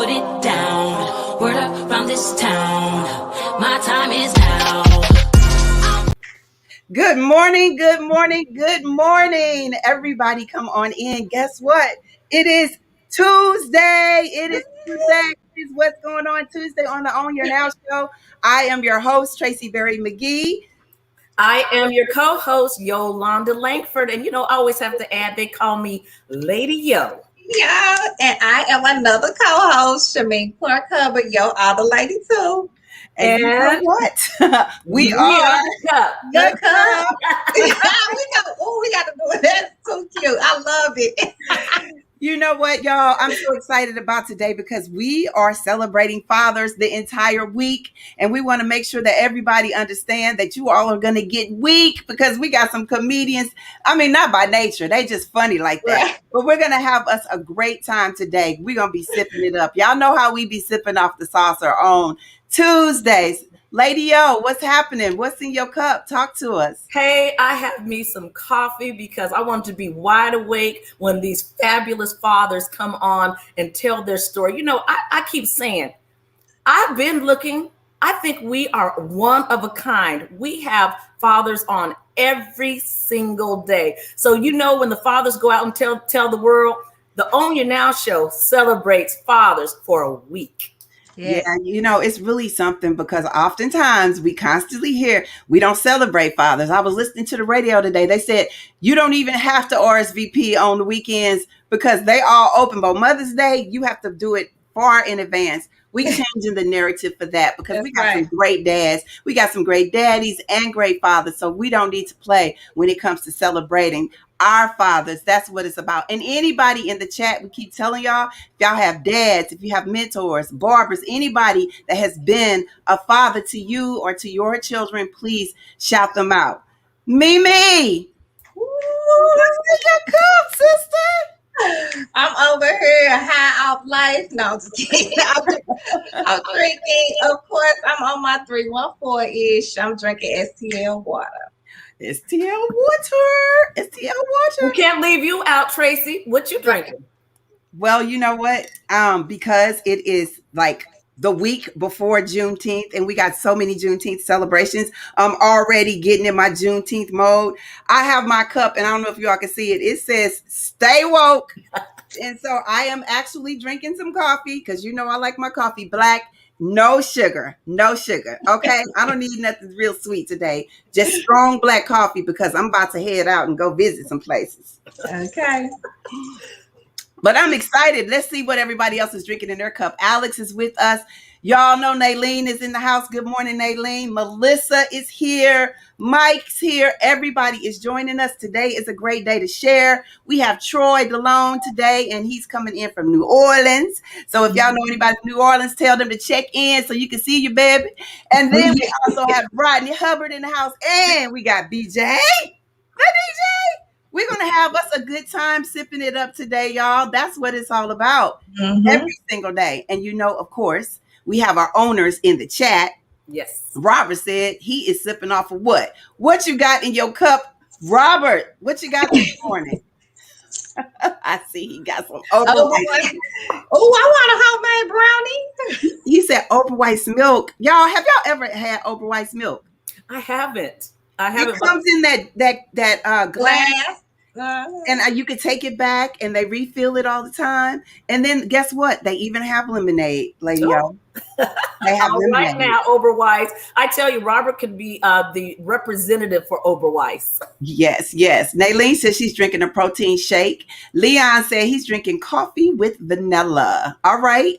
put it down. Word up from this town. My time is now. Good morning, good morning, good morning. Everybody come on in. Guess what? It is Tuesday. It is Tuesday. This is what's going on Tuesday on the OYN Now show. I am your host, Tracie Berry-McGhee. I am your co-host, Yolonda Lankford. And I always have to add, they call me Lady Yo. Yeah, and I am another co-host, Shameem Clark-Hubbard. Yo, all the lady too. And you know what? we are the cup. The cup. we got to do it. That's so cute. I love it. You know what, y'all? I'm so excited about today because we are celebrating fathers the entire week. And we want to make sure that everybody understand that you all are going to get weak because we got some comedians. I mean, not by nature. They just funny like that. Right. But we're going to have us a great time today. We're going to be sipping it up. Y'all know how we be sipping off the saucer on Tuesdays. Lady Yo, what's happening? What's in your cup? Talk to us. Hey, I have me some coffee because I want to be wide awake when these fabulous fathers come on and tell their story. I keep saying, I've been looking. I think we are one of a kind. We have fathers on every single day. So, when the fathers go out and tell the world, the OYN Now show celebrates fathers for a week. Yeah, it's really something because oftentimes we constantly hear we don't celebrate fathers. I was listening to the radio today. They said you don't even have to RSVP on the weekends because they all open. But Mother's Day, you have to do it far in advance. We changing the narrative for that because we got some great dads. We got some great daddies and great fathers. So we don't need to play when it comes to celebrating our fathers. That's what it's about. And anybody in the chat, we keep telling y'all, if y'all have dads, if you have mentors, barbers, anybody that has been a father to you or to your children, please shout them out. Mimi, what's in your cup, sister? I'm over here high off life. No, I'm just kidding. I'm drinking. Of course, I'm on my 314-ish. I'm drinking STL water. STL water. We can't leave you out, Tracie. What you drinking? Well, you know what? Because it is like the week before Juneteenth, and we got so many Juneteenth celebrations. I'm already getting in my Juneteenth mode. I have my cup, and I don't know if y'all can see it. It says "Stay woke," and so I am actually drinking some coffee because I like my coffee black. No sugar. Okay. I don't need nothing real sweet today. Just strong black coffee because I'm about to head out and go visit some places. Okay. But I'm excited. Let's see what everybody else is drinking in their cup. Alex is with us. Y'all know Naylene is in the house. Good morning, Naylene. Melissa is here. Mike's here. Everybody is joining us. Today is a great day to share. We have Troy Delone today, and he's coming in from New Orleans. So if y'all know anybody from New Orleans, tell them to check in so you can see your baby. And then we also have Rodney Hubbard in the house, and we got BeeJay. The BeeJay. We're going to have us a good time sipping it up today, y'all. That's what it's all about every single day. And of course, we have our owners in the chat. Yes. Robert said he is sipping off of what? What you got in your cup, Robert? What you got this morning? I see he got some Oprah White. Oh, I want a homemade brownie. He said Oprah White's milk. Y'all, have y'all ever had Oprah White's milk? I haven't. It comes in that glass. And you can take it back and they refill it all the time. And then guess what? They even have lemonade, Lady Yo. They have lemonade. Right now, Oberweis. I tell you, Robert could be the representative for Oberweis. Yes. Naylene says she's drinking a protein shake. Leon said he's drinking coffee with vanilla. All right.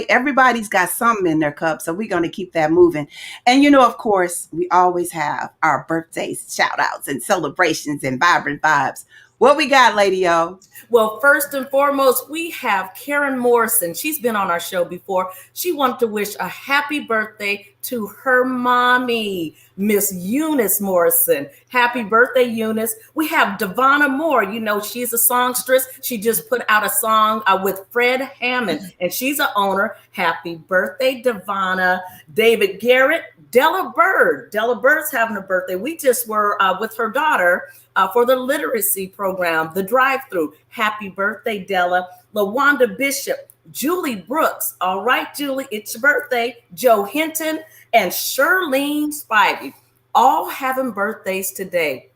Everybody's got something in their cup, so we're going to keep that moving. And of course, we always have our birthdays, shout outs and celebrations and vibrant vibes. What we got, Lady Yo? Well, first and foremost, we have Karen Morrison. She's been on our show before. She wanted to wish a happy birthday to her mommy, Miss Eunice Morrison. Happy birthday, Eunice. We have Devonna Moore. She's a songstress. She just put out a song with Fred Hammond, and she's an owner. Happy birthday, Devonna. David Garrett, Della Bird. Della Bird's having a birthday. We just were with her daughter for the literacy program, the drive-through. Happy birthday, Della. LaWanda Bishop, Julie Brooks. All right, Julie, it's your birthday. Joe Hinton and Shirlene Spivey, all having birthdays today.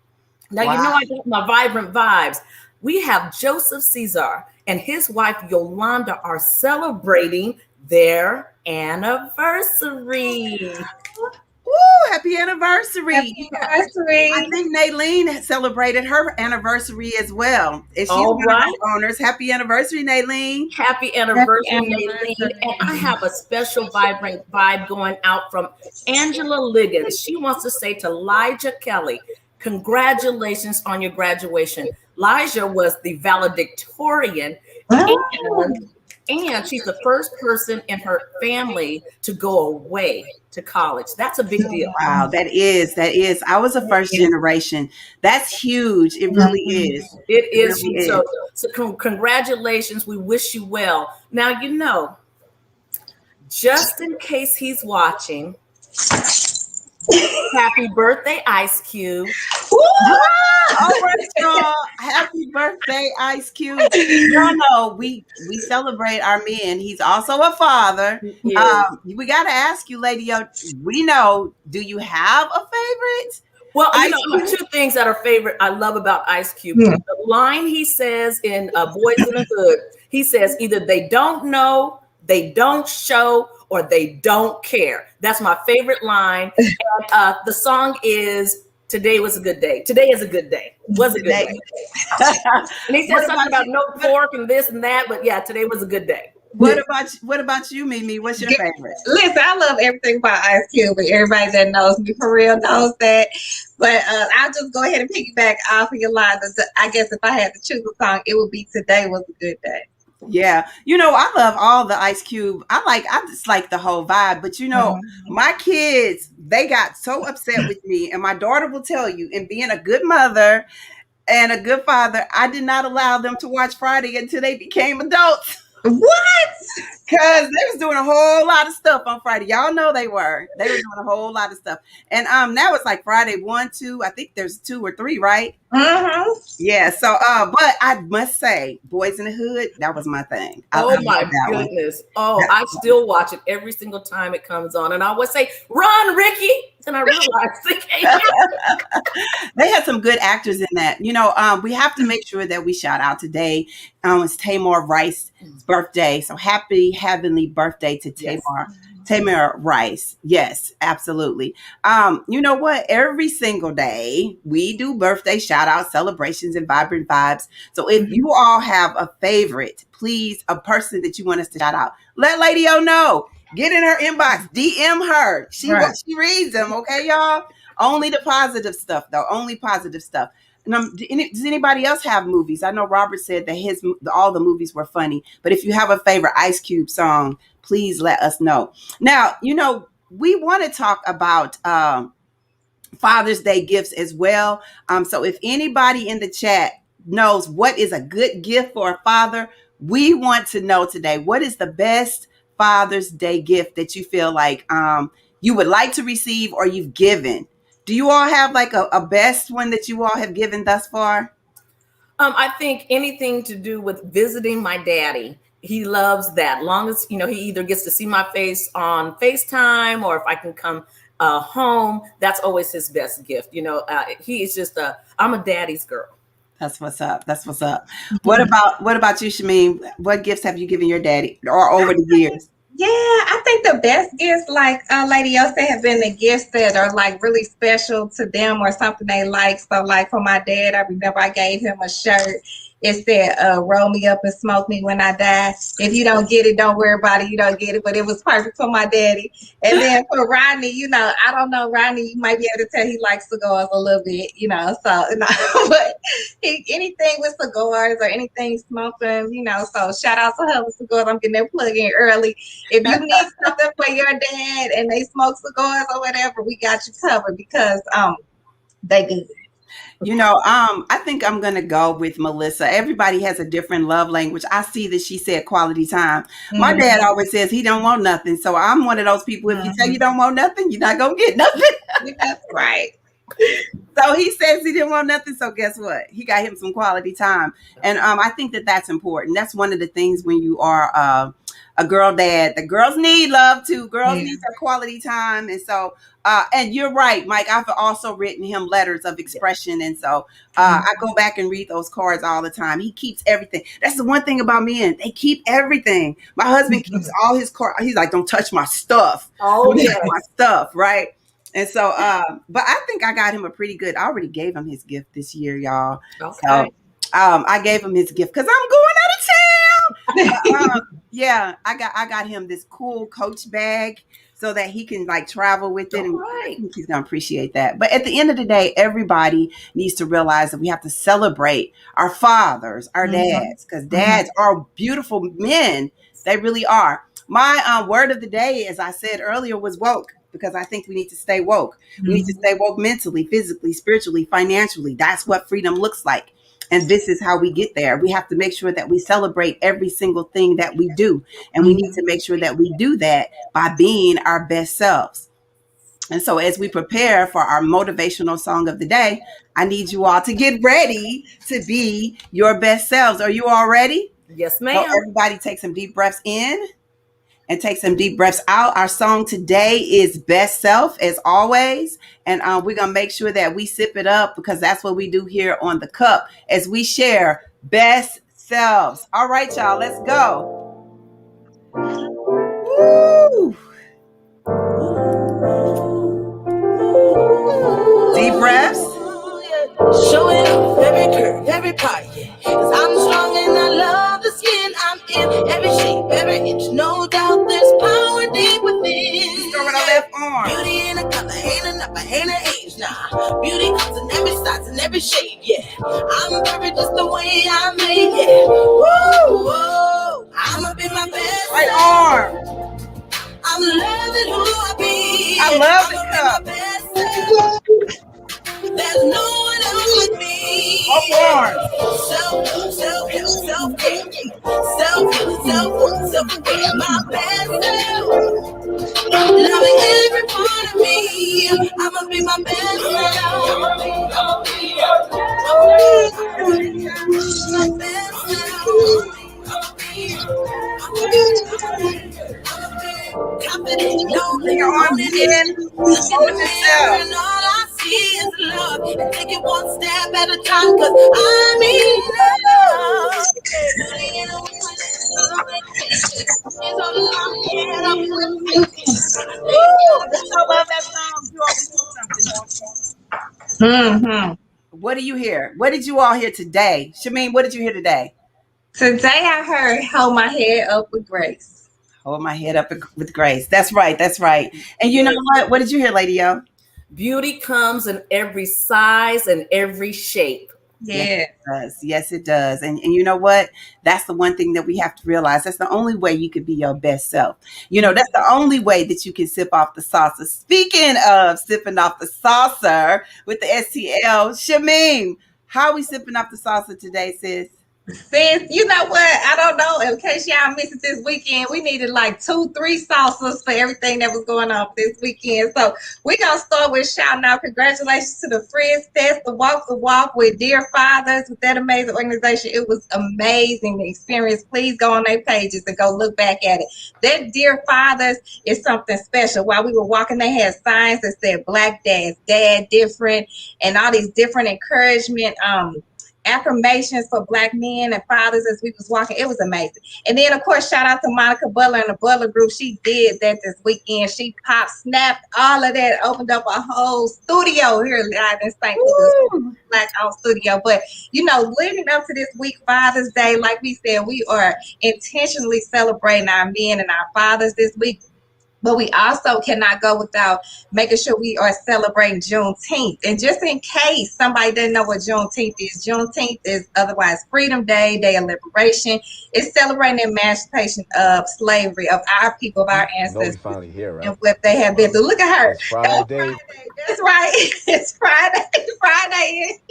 Now, you know I got my vibrant vibes. We have Joseph Caesar and his wife Yolonda are celebrating their anniversary. Woo, happy anniversary. Happy anniversary. I think Naylene celebrated her anniversary as well. And she's All one right. of our owners. Happy anniversary, Naylene. Happy anniversary, Happy Naylene. anniversary. And I have a special vibrant vibe going out from Angela Liggins. She wants to say to Elijah Kelly, congratulations on your graduation. Elijah was the valedictorian, and she's the first person in her family to go away to college. That's a big deal. Wow, that is. I was a first generation. That's huge. It really is. It is. really So congratulations. We wish you well. Now, you know, just in case he's watching, happy birthday, Ice Cube. All right, y'all. Happy birthday, Ice Cube. Y'all know we celebrate our men. He's also a father. Yeah. We got to ask you, Lady O, we know, do you have a favorite? Well, you Ice know, Cube. two things that are favorite I love about Ice Cube. The line he says in Boys in the Hood, he says either they don't know, they don't show, or they don't care. That's my favorite line. And the song is Today Was a Good Day. Today is a good day. Was a good day. And he says something about no pork and this and that, but yeah, today was a good day. What about you, Mimi? What's your favorite? Listen, I love everything about Ice Cube, and everybody that knows me for real knows that. But I'll just go ahead and piggyback off of Yolanda. I guess if I had to choose a song, it would be Today Was a Good Day. Yeah, you know, I love all the Ice Cube. I just like the whole vibe. But you know, my kids, they got so upset with me, and my daughter will tell you, in being a good mother and a good father, I did not allow them to watch Friday until they became adults. What? Because they was doing a whole lot of stuff on Friday. Y'all know they were. They were doing a whole lot of stuff. And now it's like Friday 1, 2. I think there's 2 or 3, right? Yeah. So but I must say, Boys in the Hood, that was my thing. Oh my goodness. Oh, I still watch it every single time it comes on. And I always say, run, Ricky. And I realize they had some good actors in that. You know, we have to make sure that we shout out today. It's Tamar Rice's birthday. So happy heavenly birthday to Tamar. Yes. Tamar Rice. Yes, absolutely. You know what? Every single day we do birthday shout out celebrations and vibrant vibes. So if you all have a favorite, please, a person that you want us to shout out, let Lady O know. Get in her inbox, DM her. She reads them, okay, y'all? Only the positive stuff, though. Only positive stuff. And does anybody else have movies? I know Robert said that all the movies were funny. But if you have a favorite Ice Cube song, please let us know. Now, you know, we want to talk about Father's Day gifts as well. So if anybody in the chat knows what is a good gift for a father, we want to know today, what is the best Father's Day gift that you feel like you would like to receive or you've given? Do you all have like a best one that you all have given thus far? I think anything to do with visiting my daddy. He loves that. Long as, you know, he either gets to see my face on FaceTime or if I can come home, that's always his best gift. You know, he is just I'm a daddy's girl. That's what's up. That's what's up. What about you, Shameem? What gifts have you given your daddy or over the years? Yeah, I think the best gifts, like Lady O said, have been the gifts that are like really special to them or something they like. So like for my dad, I remember I gave him a shirt. It said, roll me up and smoke me when I die. If you don't get it, don't worry about it. You don't get it. But it was perfect for my daddy. And then for Rodney, you know, I don't know, Rodney, you might be able to tell he likes cigars a little bit, you know. So, but anything with cigars or anything smoking, you know. So shout out to Hubbard Cigars. I'm getting their plug in early. If you need something for your dad and they smoke cigars or whatever, we got you covered because they good. You know, I think I'm going to go with Melissa. Everybody has a different love language. I see that she said quality time. My dad always says he don't want nothing. So I'm one of those people, if you say you don't want nothing, you're not going to get nothing. That's right. So he says he didn't want nothing. So guess what? He got him some quality time. And I think that that's important. That's one of the things when you are a girl dad. The girls need love too. Girls need their quality time. And so, and you're right, Mike. I've also written him letters of expression. And so I go back and read those cards all the time. He keeps everything. That's the one thing about men. They keep everything. My husband keeps all his cards. He's like, don't touch my stuff. Oh, don't yes. touch my stuff, right? And so, but I think I got him a pretty good. I already gave him his gift this year, y'all. Okay. So I gave him his gift because I'm going out of town. Yeah, I got him this cool Coach bag so that he can like travel with it. And I think he's gonna appreciate that. But at the end of the day, everybody needs to realize that we have to celebrate our fathers, our dads, because dads are beautiful men. They really are. My word of the day, as I said earlier, was woke. Because I think we need to stay woke. We need to stay woke mentally, physically, spiritually, financially. That's what freedom looks like. And this is how we get there. We have to make sure that we celebrate every single thing that we do. And we need to make sure that we do that by being our best selves. And so as we prepare for our motivational song of the day, I need you all to get ready to be your best selves. Are you all ready? Yes, ma'am. So everybody take some deep breaths in. And take some deep breaths out. Our song today is Best Self, as always. And we're going to make sure that we sip it up because that's what we do here on The Cup as we share best selves. All right, y'all, let's go. Woo! Deep breaths. Show it off every curve, every part, yeah. Cause I'm strong and I love the skin I'm in. Every shape, every inch, no doubt there's power deep within. Start with our left arm. Beauty in a color, ain't a number, ain't an age, nah. Beauty comes in every size and every shade, yeah. I'm perfect just the way I'm made, yeah. Woo, whoa. I'ma be my best. Right arm. I'm loving who I be. I love the cup. There's no one else with me. Up arms. Self-care, self-care, my best self. Loving every part of me. I'ma be my best self. I'ma be my best self. Confident, no, Your arms in. Hold yourself. and all I see is love. And take it one step at a time, cause I'm in love. I love that song. You always do something. What do you hear? What did you all hear today? Shameem, what did you hear today? Today I heard Hold My Head Up with Grace. Hold my head up with grace. That's right. That's right. And you know what? What did you hear, Lady O? Beauty comes in every size and every shape. Yeah. Yes, it does. And you know what? That's the one thing that we have to realize. That's the only way you could be your best self. You know, that's the only way that you can sip off the saucer. Speaking of sipping off the saucer with the STL, Shameem, how are we sipping off the saucer today, sis? Sis, you know what? I don't know. In case y'all missed it this weekend, we needed like 2-3 salsas for everything that was going on this weekend. So we're going to start with shouting out congratulations to the Friends Fest, the Walk the Walk with Dear Fathers, with that amazing organization. It was amazing, the experience. Please go on their pages and go look back at it. That Dear Fathers is something special. While we were walking, they had signs that said Black Dads, Dad Different, and all these different encouragement affirmations for Black men and fathers as we was walking. It was amazing. And then, of course, shout out to Monica Butler and the Butler Group. She did that this weekend. She snapped all of that, opened up a whole studio here live in St. Louis, Black-owned studio. But, you know, leading up to this week, Father's Day, like we said, we are intentionally celebrating our men and our fathers this week. But we also cannot go without making sure we are celebrating Juneteenth. And just in case somebody doesn't know what Juneteenth is otherwise Freedom Day, Day of Liberation. It's celebrating the emancipation of slavery, of our people, of our ancestors, finally here, right? and what they have been through. Look at her. It's Friday. That's right. It's Friday. Friday.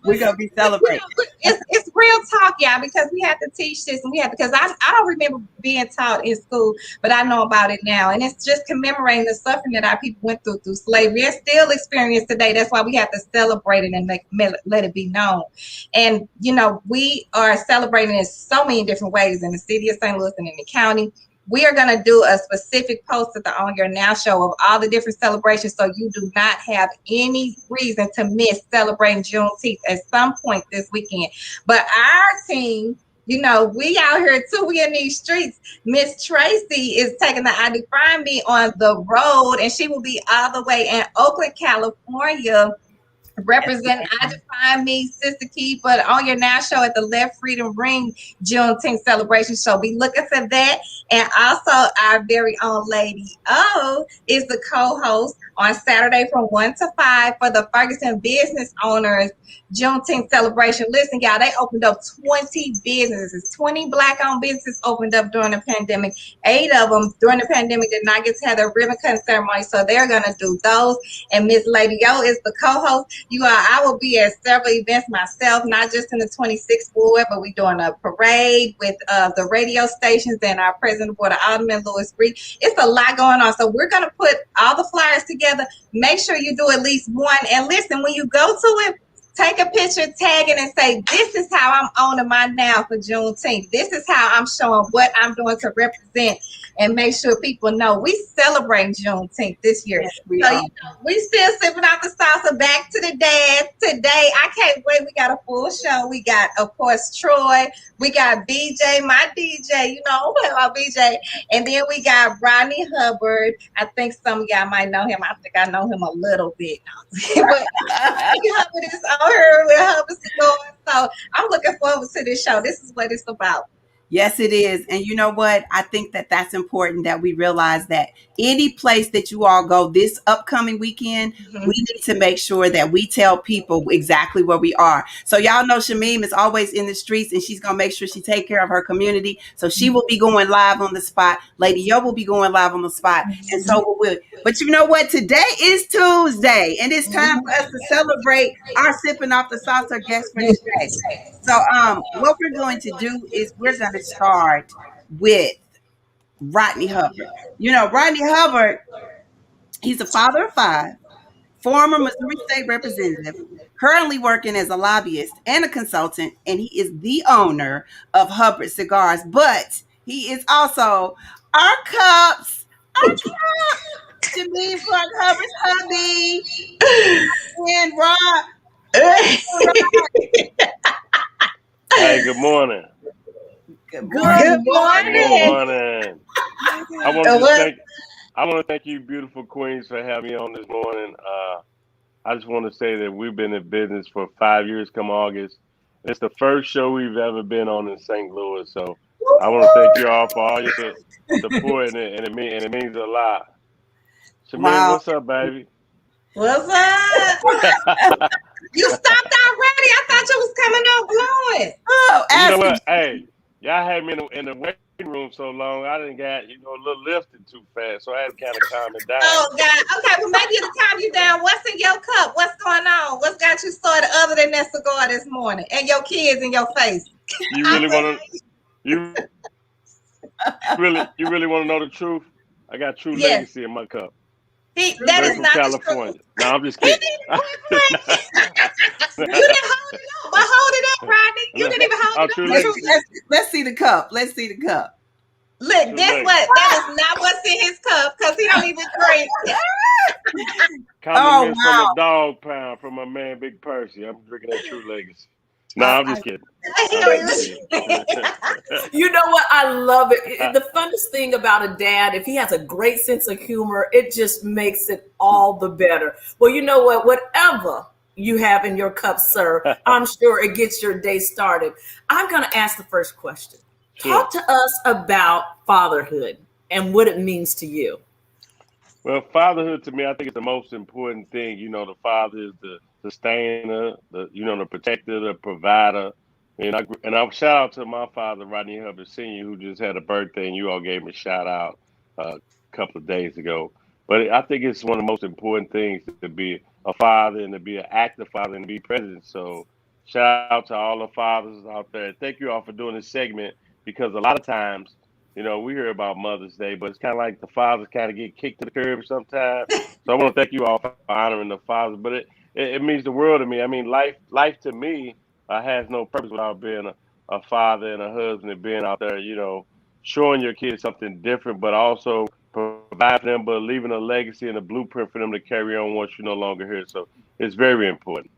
We're going to be celebrating. It's real talk. y'all, because we have to teach this, and we have because I don't remember being taught in school, but I know about it now, and it's just commemorating the suffering that our people went through slavery. It's still experienced today. That's why we have to celebrate it and let it be known. And we are celebrating in so many different ways in the city of St. Louis and in the county. We are going to do a specific post at the On Your Now show of all the different celebrations, so you do not have any reason to miss celebrating Juneteenth at some point this weekend. But our team, we out here too. We in these streets. Miss Tracie is taking the I Define Me on the road, and she will be all the way in Oakland, California, representing I Define Me, Sister Key, but On Your Now show at the Left Freedom Ring Juneteenth celebration show. Be looking for that. And also our very own Lady O is the co-host on Saturday from 1 to 5 for the Ferguson Business Owners Juneteenth celebration. Listen, y'all, they opened up 20 businesses. 20 Black-owned businesses opened up during the pandemic. 8 of them during the pandemic did not get to have their ribbon cutting ceremony, so they're going to do those. And Miss Lady O is the co-host. I will be at several events myself, not just in the 26th ward, but we're doing a parade with the radio stations and our president of board, Alderman Louis Bree. It's a lot going on. So we're going to put all the flyers together. Make sure you do at least one. And listen, when you go to it, take a picture, tag it, and say, this is how I'm owning my now for Juneteenth. This is how I'm showing what I'm doing to represent and make sure people know we celebrate Juneteenth this year. Yes, we still sipping out the salsa. Back to the dad today. I can't wait. We got a full show. We got, of course, Troy. We got BeeJay, my DJ. About BeeJay. And then we got Rodney Hubbard. I think some of y'all might know him. I think I know him a little bit. But Rodney Hubbard is on her with Hubbard's going. So I'm looking forward to this show. This is what it's about. Yes, it is. And you know what? I think that that's important that we realize that any place that you all go this upcoming weekend, we need to make sure that we tell people exactly where we are. So y'all know Shameem is always in the streets, and she's going to make sure she take care of her community. So she will be going live on the spot. Lady Yo will be going live on the spot. And so will we. But you know what? Today is Tuesday, and it's time for us to celebrate our sipping off the salsa guest for today. So what we're going to do is we're going to start with Rodney Hubbard. Rodney Hubbard, he's a father of 5, former Missouri State Representative, currently working as a lobbyist and a consultant, and he is the owner of Hubbard Cigars, but he is also our cups. Shameem Clark-Hubbard's hubby, and Rod. Hey, good morning. Good morning. I want to thank you, beautiful queens, for having me on this morning. I just want to say that we've been in business for 5 years come August. It's the first show we've ever been on in St. Louis. So I want to thank you all for all your support, and it means a lot. Shameem, Wow. What's up, baby? What's up? You stopped already. I thought you was coming up glowing. Oh, You know what? Hey, y'all had me in the waiting room so long, I didn't get a little lifted too fast, so I had to kind of calm it down. Oh God. Okay, well maybe to calm you down. What's in your cup? What's going on? What's got you started other than that cigar this morning and your kids in your face? You really want to? You really want to know the truth? I got True Legacy in my cup. That is from not California. No, I'm just kidding. You didn't hold it up. But hold it up, Rodney. You didn't even hold it up. Let's see the cup. Let's see the cup. Look, that is not what's in his cup because he don't even drink. Compliments from a dog pound from my man Big Percy. I'm drinking that True Legacy. No, I'm just kidding. You know what? I love it. The funnest thing about a dad, if he has a great sense of humor, it just makes it all the better. Well, you know what? Whatever you have in your cup, sir, I'm sure it gets your day started. I'm going to ask the first question. Sure. Talk to us about fatherhood and what it means to you. Well, fatherhood to me, I think it's the most important thing. The father is the sustainer, the protector, the provider. And I shout out to my father, Rodney Hubbard Sr., who just had a birthday, and you all gave him a shout out a couple of days ago. But I think it's one of the most important things to be a father and to be an active father and to be present. So Shout out to all the fathers out there. Thank you all for doing this segment because a lot of times, we hear about Mother's Day, but it's kind of like the fathers kind of get kicked to the curb sometimes. So I want to thank you all for honoring the fathers. But it means the world to me. I mean, life to me has no purpose without being a father and a husband and being out there, showing your kids something different, but also providing for them, but leaving a legacy and a blueprint for them to carry on once you're no longer here. So it's very important.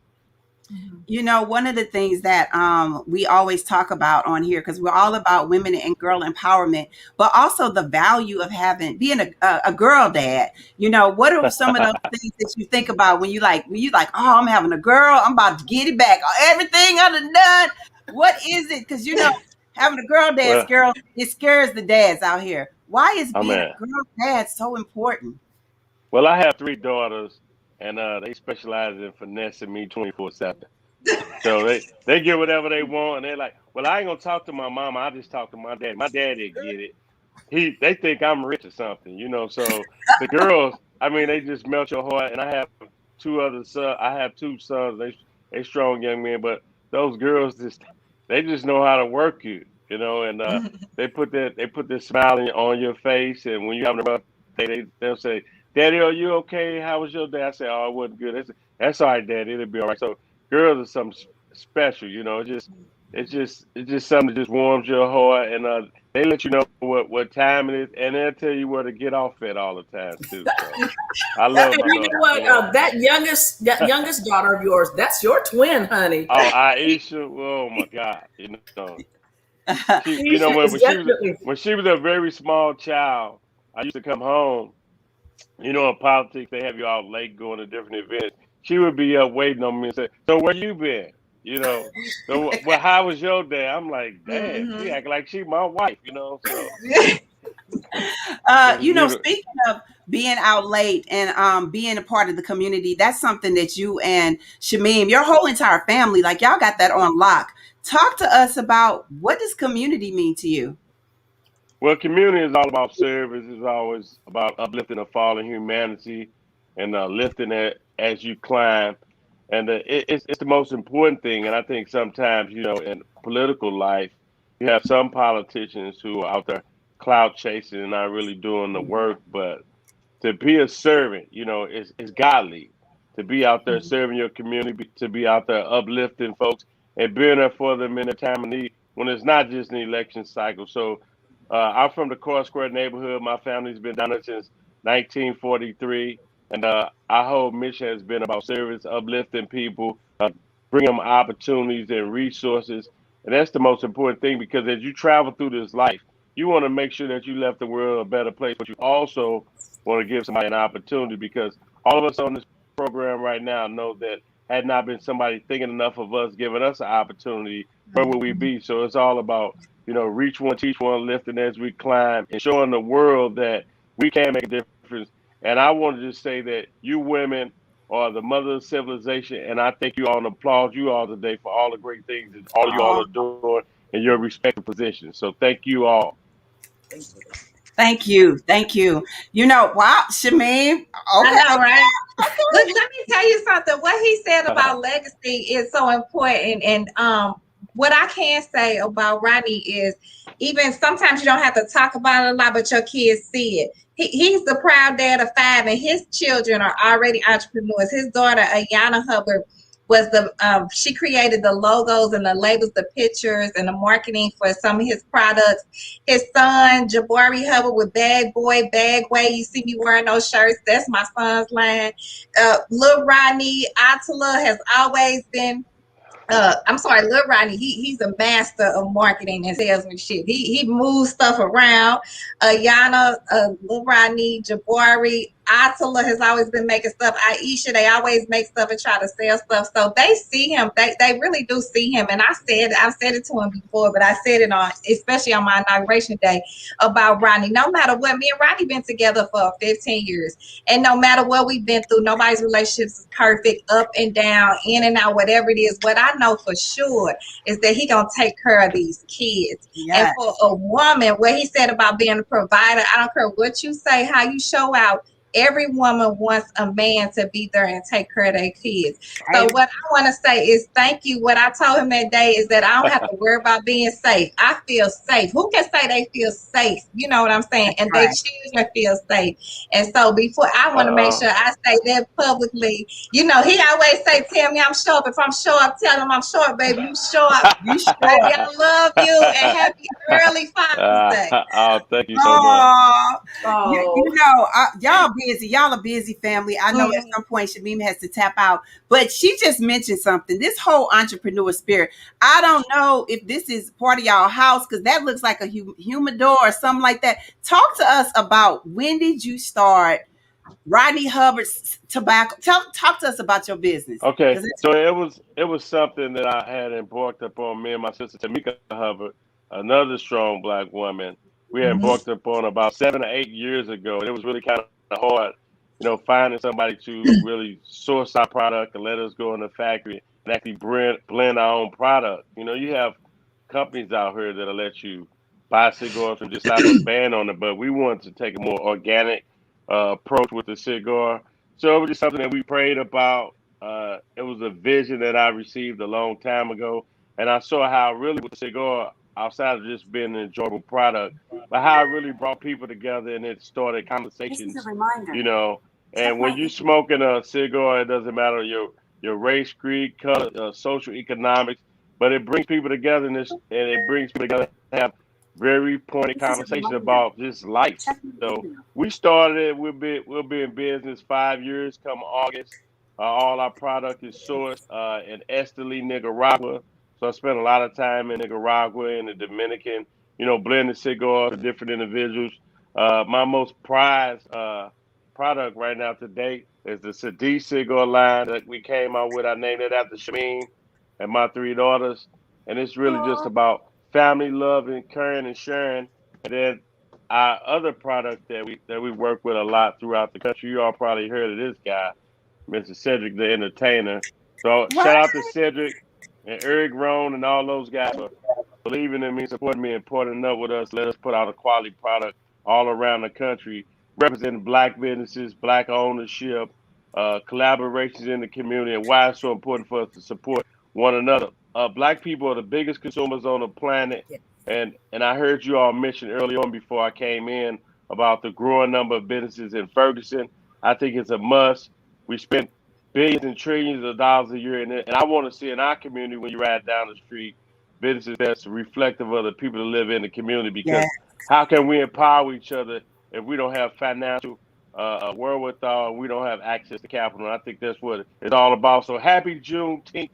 One of the things that we always talk about on here, because we're all about women and girl empowerment, but also the value of being a girl dad. What are some of those things that you think about when you like, oh, I'm having a girl, I'm about to get it back, everything I done. What is it? Because having a girl dad, it scares the dads out here. Why is being a girl dad so important? Well, I have 3 daughters, and they specialize in finessing me 24/7. So they get whatever they want, and they're like, "Well, I ain't gonna talk to my mama. I just talk to my dad. My dad didn't get it. They think I'm rich or something, So the girls, I mean, they just melt your heart. And I have 2 other sons. I have 2 sons. They strong young men, but those girls they just know how to work you, And they put this smile on your face, and when you have a rough day, they'll say, "Daddy, are you okay? How was your day?" I say, "Oh, it wasn't good." They say, "That's all right, Daddy. It'll be all right." So girls are something special, It's just something that just warms your heart, and they let you know what time it is, and they'll tell you where to get off at all the time too. So I love my You know what? That youngest daughter of yours, that's your twin, honey. Oh, Aisha! Oh my God! When she was a very small child, I used to come home. In politics, they have you out late going to different events. She would be up waiting on me and say, "So where you been? So well, how was your day?" I'm like, "Damn, she act like she my wife, So, speaking of being out late and being a part of the community, that's something that you and Shameem, your whole entire family, like y'all got that on lock. Talk to us about what does community mean to you? Well, community is all about service. It's always about uplifting a fallen humanity and lifting it as you climb. And it's the most important thing. And I think sometimes, in political life, you have some politicians who are out there clout chasing and not really doing the work. But to be a servant, it's godly. To be out there serving your community, to be out there uplifting folks and being there for them in a time of need when it's not just an election cycle. So I'm from the Core Square neighborhood. My family's been down there since 1943. And our whole mission has been about service, uplifting people, bring them opportunities and resources. And that's the most important thing, because as you travel through this life, you want to make sure that you left the world a better place, but you also want to give somebody an opportunity, because all of us on this program right now know that had not been somebody thinking enough of us, giving us an opportunity, where would we be? So it's all about, reach one, teach one, lifting as we climb, and showing the world that we can make a difference. And I want to just say that you women are the mother of civilization, and I thank you all and applaud you all today for all the great things that all you all are doing in your respective positions. So thank you all. Thank you. Wow, Shameem. Okay. I know, right? Look, let me tell you something. What he said about legacy is so important. And what I can say about Rodney is, even sometimes you don't have to talk about it a lot, but your kids see it. He's the proud dad of 5, and his children are already entrepreneurs. His daughter, Yolonda Hubbard, was she created the logos and the labels, the pictures and the marketing for some of his products. His son, Jabari Hubbard, with Bag Boy, Bag Way. You see me wearing those shirts. That's my son's line. Lil Rodney Attila has always been, Lil Rodney, he's a master of marketing and salesmanship. He moves stuff around. Yana, Lil Rodney, Jabari, Attila has always been making stuff. Aisha, they always make stuff and try to sell stuff. So they see him. They really do see him. And I've said it to him before, but I said it especially on my inauguration day about Rodney. No matter what, me and Rodney been together for 15 years. And no matter what we've been through, nobody's relationships is perfect, up and down, in and out, whatever it is. What I know for sure is that he gonna take care of these kids. Yes. And for a woman, what he said about being a provider, I don't care what you say, how you show out, every woman wants a man to be there and take care of their kids. So Right. what I want to say is thank you. What I told him that day is that I don't have to worry about being safe. I feel safe. Who can say they feel safe? You know what I'm saying? And their Right. children feel safe. And so before I want to make sure I say that publicly. You know, he always say, tell me I'm sharp. If I'm sharp, tell him I'm sharp, baby. You sharp. You Baby, sure? I love you and happy early Father's Day. Oh, thank you so much. Oh, Oh, you know, y'all busy. Y'all a busy family. I know at some point Shameem has to tap out, but she just mentioned something. This whole entrepreneur spirit. I don't know if this is part of y'all house because that looks like a humidor or something like that. Talk to us about when did you start Rodney Hubbard's tobacco? Talk to us about your business. Okay, 'Cause it's- so it was something that I had embarked upon. Me and my sister Tamika Hubbard, another strong Black woman. We had embarked upon about 7 or 8 years ago, and it was really kind of hard, finding somebody to really source our product and let us go in the factory and actually blend our own product. You have companies out here that'll let you buy cigars and just slap a band on it, but we wanted to take a more organic approach with the cigar. So it was just something that we prayed about. It was a vision that I received a long time ago, and I saw how really with the cigar, outside of just being an enjoyable product, but how it really brought people together and it started conversations. This is a reminder. And when you're smoking a cigar, it doesn't matter your race, creed, color, social economics, but it brings people together and it brings people together to have very pointed conversation about just life. So we started it. We'll be in business 5 years come August. All our product is sourced in Esteli, Nicaragua. So I spent a lot of time in Nicaragua and the Dominican, blending cigars with different individuals. My most prized product right now to date is the Sadi cigar line that we came out with. I named it after Shameem and my 3 daughters. And it's really just about family love and caring and sharing. And then our other product that we work with a lot throughout the country. You all probably heard of this guy, Mr. Cedric the Entertainer. So shout out to Cedric and Eric Rohn and all those guys for believing in me, supporting me, and partnering up with us. Let us put out a quality product all around the country, representing Black businesses, Black ownership, collaborations in the community, and why it's so important for us to support one another. Black people are the biggest consumers on the planet, and I heard you all mention early on before I came in about the growing number of businesses in Ferguson. I think it's a must. We spend billions and trillions of dollars a year in it, and I want to see in our community when you ride down the street businesses that's reflective of the people that live in the community. Because how can we empower each other if we don't have financial wherewithal, we don't have access to capital? And I think that's what it's all about. So happy Juneteenth,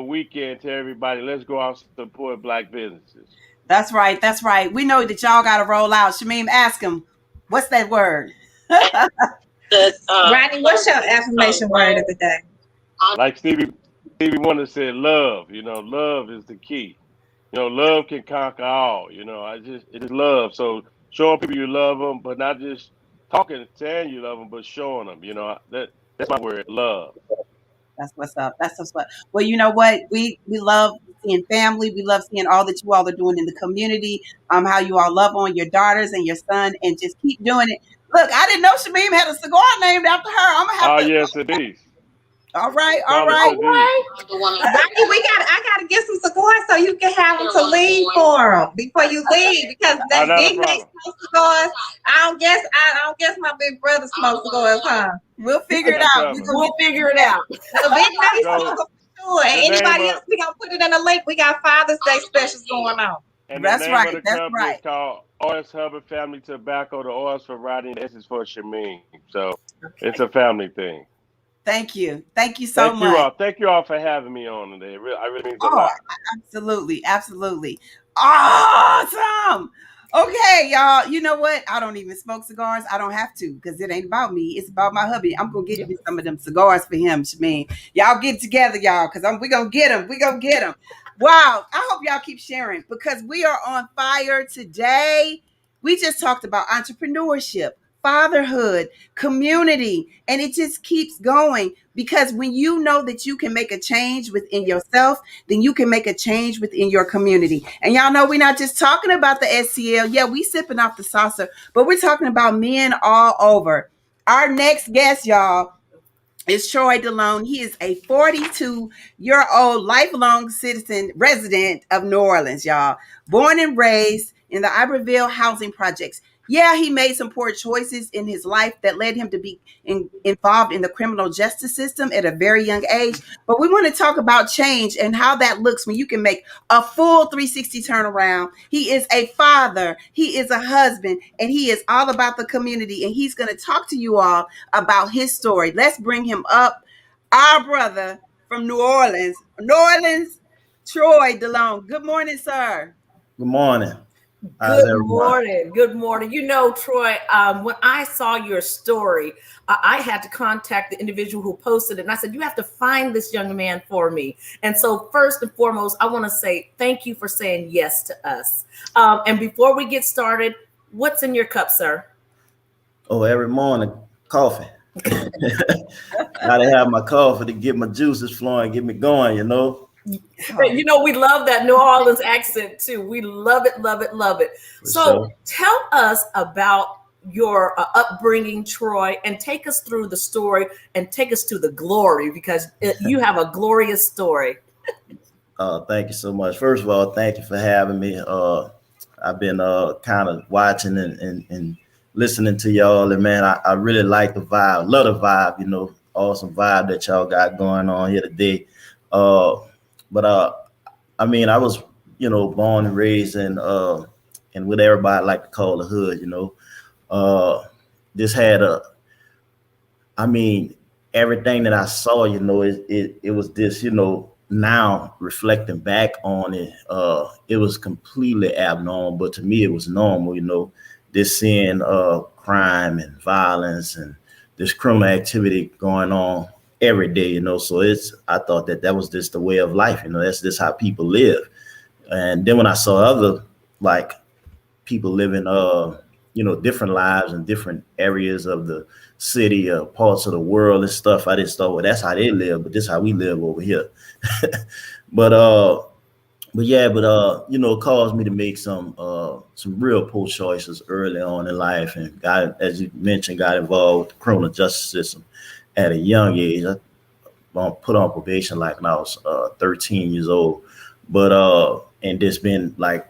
weekend to everybody. Let's go out and support Black businesses. That's right. That's right. We know that y'all got to roll out. Shameem, ask him, what's that word? Rodney, what's your affirmation word of the day? Like Stevie Wonder said, love. Love is the key. Love can conquer all. It is love. So showing people you love them, but not just talking, saying you love them, but showing them. That's my word, love. That's what's up. That's what's up. Well, you know what? We love seeing family. We love seeing all that you all are doing in the community. How you all love on your daughters and your son, and just keep doing it. Look, I didn't know Shameem had a cigar named after her. I'm gonna have to. Yes, it is. All right. Rodney, I gotta get some cigars so you can have them to leave for them before you leave, because that big man smoke cigars. I don't guess my big brother smokes cigars, huh? We'll figure it out. We'll figure it out. The big man smoke for sure. And anybody else, we gonna put it in the link. We got Father's Day specials going on. And the name of the company is called OYN Hubbard Family Tobacco. The O's for Rodney, the S is for Shameem. So it's a family thing. Thank you. Thank you so much. Thank you all for having me on today. I really mean a lot. Absolutely. Absolutely. Awesome. Okay, y'all. You know what? I don't even smoke cigars. I don't have to, because it ain't about me. It's about my hubby. I'm going to get me some of them cigars for him, Shameem. Y'all get together, y'all, because we're going to get them. We're going to get them. Wow. I hope y'all keep sharing, because we are on fire today. We just talked about entrepreneurship, fatherhood, community, and it just keeps going, because when you know that you can make a change within yourself, then you can make a change within your community. And y'all know we're not just talking about the SCL. Yeah, we sipping off the saucer, but we're talking about men all over. Our next guest, y'all, is Troy Delone. He is a 42-year-old lifelong citizen resident of New Orleans, y'all. Born and raised in the Iberville housing projects. Yeah, he made some poor choices in his life that led him to be involved in the criminal justice system at a very young age. But we want to talk about change and how that looks when you can make a full 360 turnaround. He is a father, he is a husband, and he is all about the community. And he's going to talk to you all about his story. Let's bring him up. Our brother from New Orleans, Troy Delone. Good morning, sir. Good morning. Good morning. Good morning. You know, Troy, when I saw your story, I had to contact the individual who posted it. And I said, you have to find this young man for me. And so first and foremost, I want to say thank you for saying yes to us. And before we get started, what's in your cup, sir? Oh, every morning, coffee. Gotta have my coffee to get my juices flowing, get me going, you know. You know, we love that New Orleans accent too. We love it, love it, love it. So tell us about your upbringing, Troy, and take us through the story and take us to the glory, because you have a glorious story. Thank you so much. First of all, thank you for having me. I've been kind of watching and listening to y'all, and man, I really like the vibe, love the vibe, you know, awesome vibe that y'all got going on here today. But I mean, I was, you know, born and raised in what everybody like to call the hood, you know. This had I mean, everything that I saw, you know, it was this, you know, now reflecting back on it, it was completely abnormal, but to me it was normal, you know, this seeing crime and violence and this criminal activity going on every day, you know. So I thought that was just the way of life, you know, that's just how people live. And then when I saw other like people living you know, different lives in different areas of the city, parts of the world and stuff, I just thought, well, that's how they live, but this is how we live over here. but you know, it caused me to make some real poor choices early on in life, and got, as you mentioned, got involved with the criminal justice system at a young age. I put on probation like when I was 13 years old, but and just been like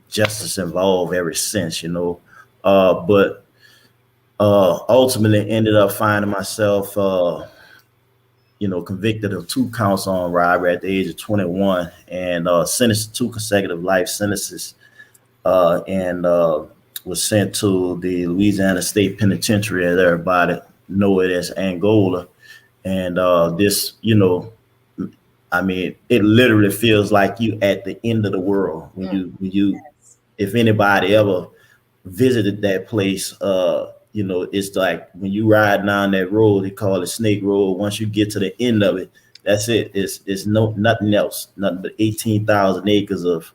justice involved ever since, you know. But ultimately ended up finding myself, you know, convicted of 2 counts on robbery at the age of 21, and sentenced to 2 consecutive life sentences, and was sent to the Louisiana State Penitentiary, as everybody know it as Angola. And this, you know, I mean, it literally feels like you at the end of the world when you, if anybody ever visited that place, you know, it's like when you ride down that road, they call it Snake Road. Once you get to the end of it, that's it. It's nothing else, nothing but 18,000 acres of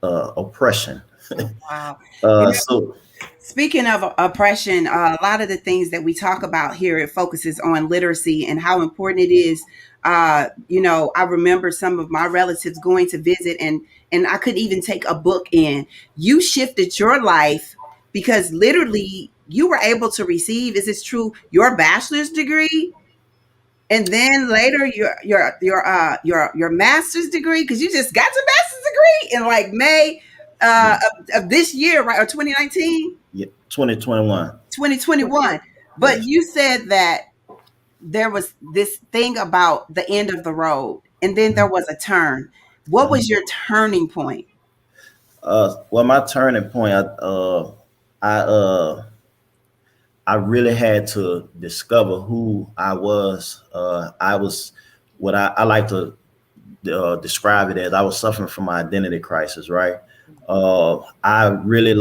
oppression. Wow. So speaking of oppression, a lot of the things that we talk about here, it focuses on literacy and how important it is. You know, I remember some of my relatives going to visit, and I couldn't even take a book in. You shifted your life because literally you were able to receive, is this true, your bachelor's degree, and then later your master's degree, because you just got your master's degree in like May of this year, right? Or 2019? Yeah, 2021. 2021. But you said that there was this thing about the end of the road, and then there was a turn. What was your turning point? Well, my turning point, I really had to discover who I was. I was what I like to describe it as. I was suffering from my identity crisis, right? I really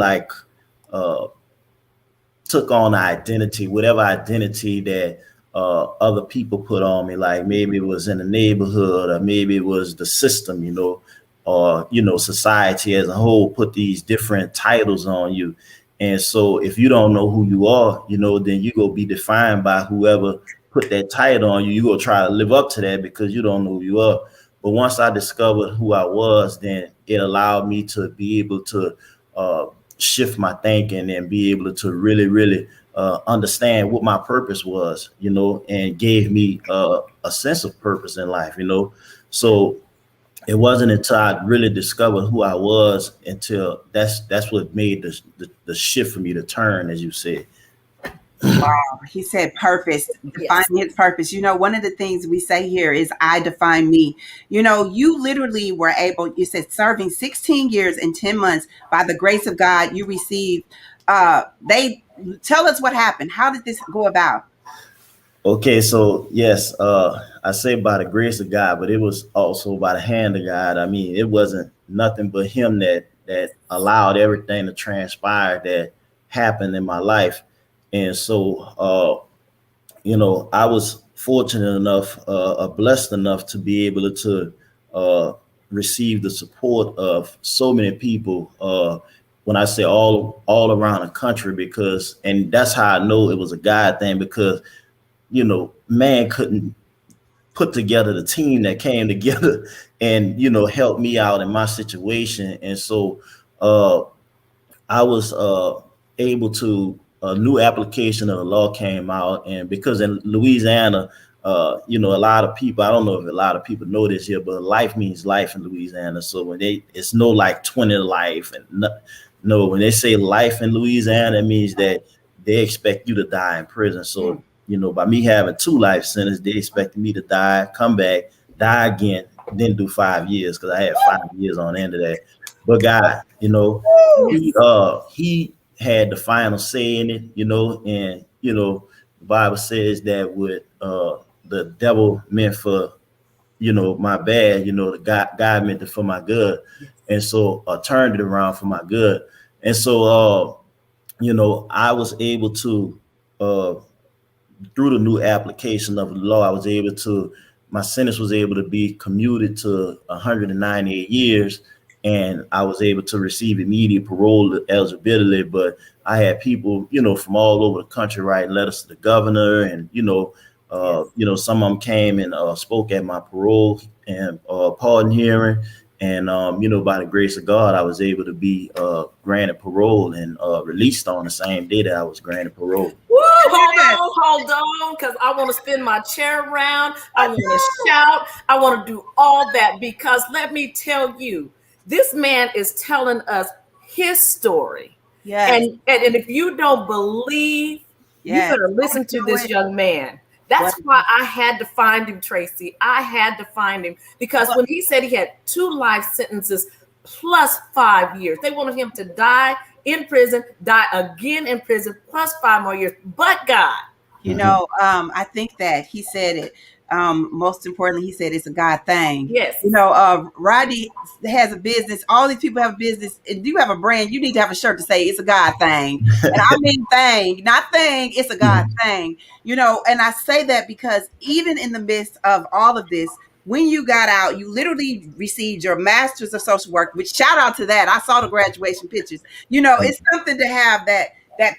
took on the identity, whatever identity that other people put on me, like maybe it was in the neighborhood, or maybe it was the system, you know, or, you know, society as a whole put these different titles on you. And so if you don't know who you are, you know, then you go be defined by whoever put that title on you. You go try to live up to that because you don't know who you are. But once I discovered who I was, then it allowed me to be able to shift my thinking and be able to really understand what my purpose was, you know, and gave me a sense of purpose in life, you know. So it wasn't until I really discovered who I was until that's what made the shift for me to turn, as you said. Wow. He said purpose, defining his purpose. You know, one of the things we say here is I define me. You know, you literally were able, you said serving 16 years and 10 months by the grace of God, you received, they tell us what happened. How did this go about? Okay, so yes, I say by the grace of God, but it was also by the hand of God. I mean, it wasn't nothing but him that allowed everything to transpire that happened in my life. And so, you know, I was fortunate enough, blessed enough to be able to receive the support of so many people. When I say all around the country, because, and that's how I know it was a God thing, because, you know, man couldn't put together the team that came together and, you know, help me out in my situation. And so I was able to, a new application of the law came out, and because in Louisiana, you know, a lot of people, I don't know if a lot of people know this here, but life means life in Louisiana. So when it's no like 20 life, and no, when they say life in Louisiana, it means that they expect you to die in prison. So, you know, by me having 2 life sentences, they expected me to die, come back, die again, then do 5 years, because I had 5 years on the end of that. But God, you know, he had the final say in it, you know, and, you know, the Bible says that with the devil meant for, you know, my bad, you know, the God meant it for my good. And so turned it around for my good. And so, you know, I was able to, through the new application of the law, I was able to, my sentence was able to be commuted to 198 years. And I was able to receive immediate parole eligibility. But I had people, you know, from all over the country writing letters to the governor, and, you know, some of them came and spoke at my parole and pardon hearing. And, you know, by the grace of God, I was able to be granted parole and released on the same day that I was granted parole. Woo, hold on, because I want to spin my chair around. I want to shout. I want to do all that, because let me tell you, this man is telling us his story. Yes. And if you don't believe, you better listen to this young man. That's why I had to find him, Tracie. I had to find him, because when he said he had 2 life sentences plus 5 years, they wanted him to die in prison, die again in prison, plus 5 more years. But God, you know, I think that he said it. Most importantly, he said it's a God thing. Yes. You know, Rodney has a business. All these people have a business. If you have a brand, you need to have a shirt to say it's a God thing. And I mean thing, not thing. It's a God thing. You know, and I say that because even in the midst of all of this, when you got out, you literally received your master's of social work, which shout out to that. I saw the graduation pictures. You know, it's something to have that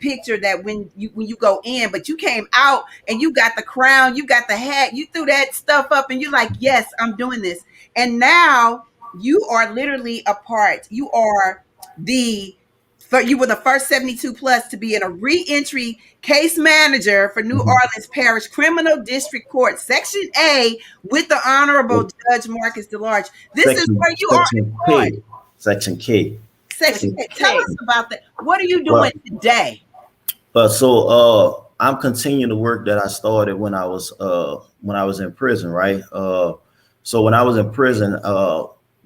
picture that when you go in, but you came out and you got the crown, you got the hat, you threw that stuff up and you're like, yes, I'm doing this. And now you are literally a part. You were the first 72 plus to be in a re-entry case manager for New Orleans Parish Criminal District Court, Section A, with the Honorable Judge Marcus DeLarge. This is where you are employed. Section K. Section K. Tell us about that. What are you doing today? So I'm continuing the work that I started when I was in prison, right? So when I was in prison,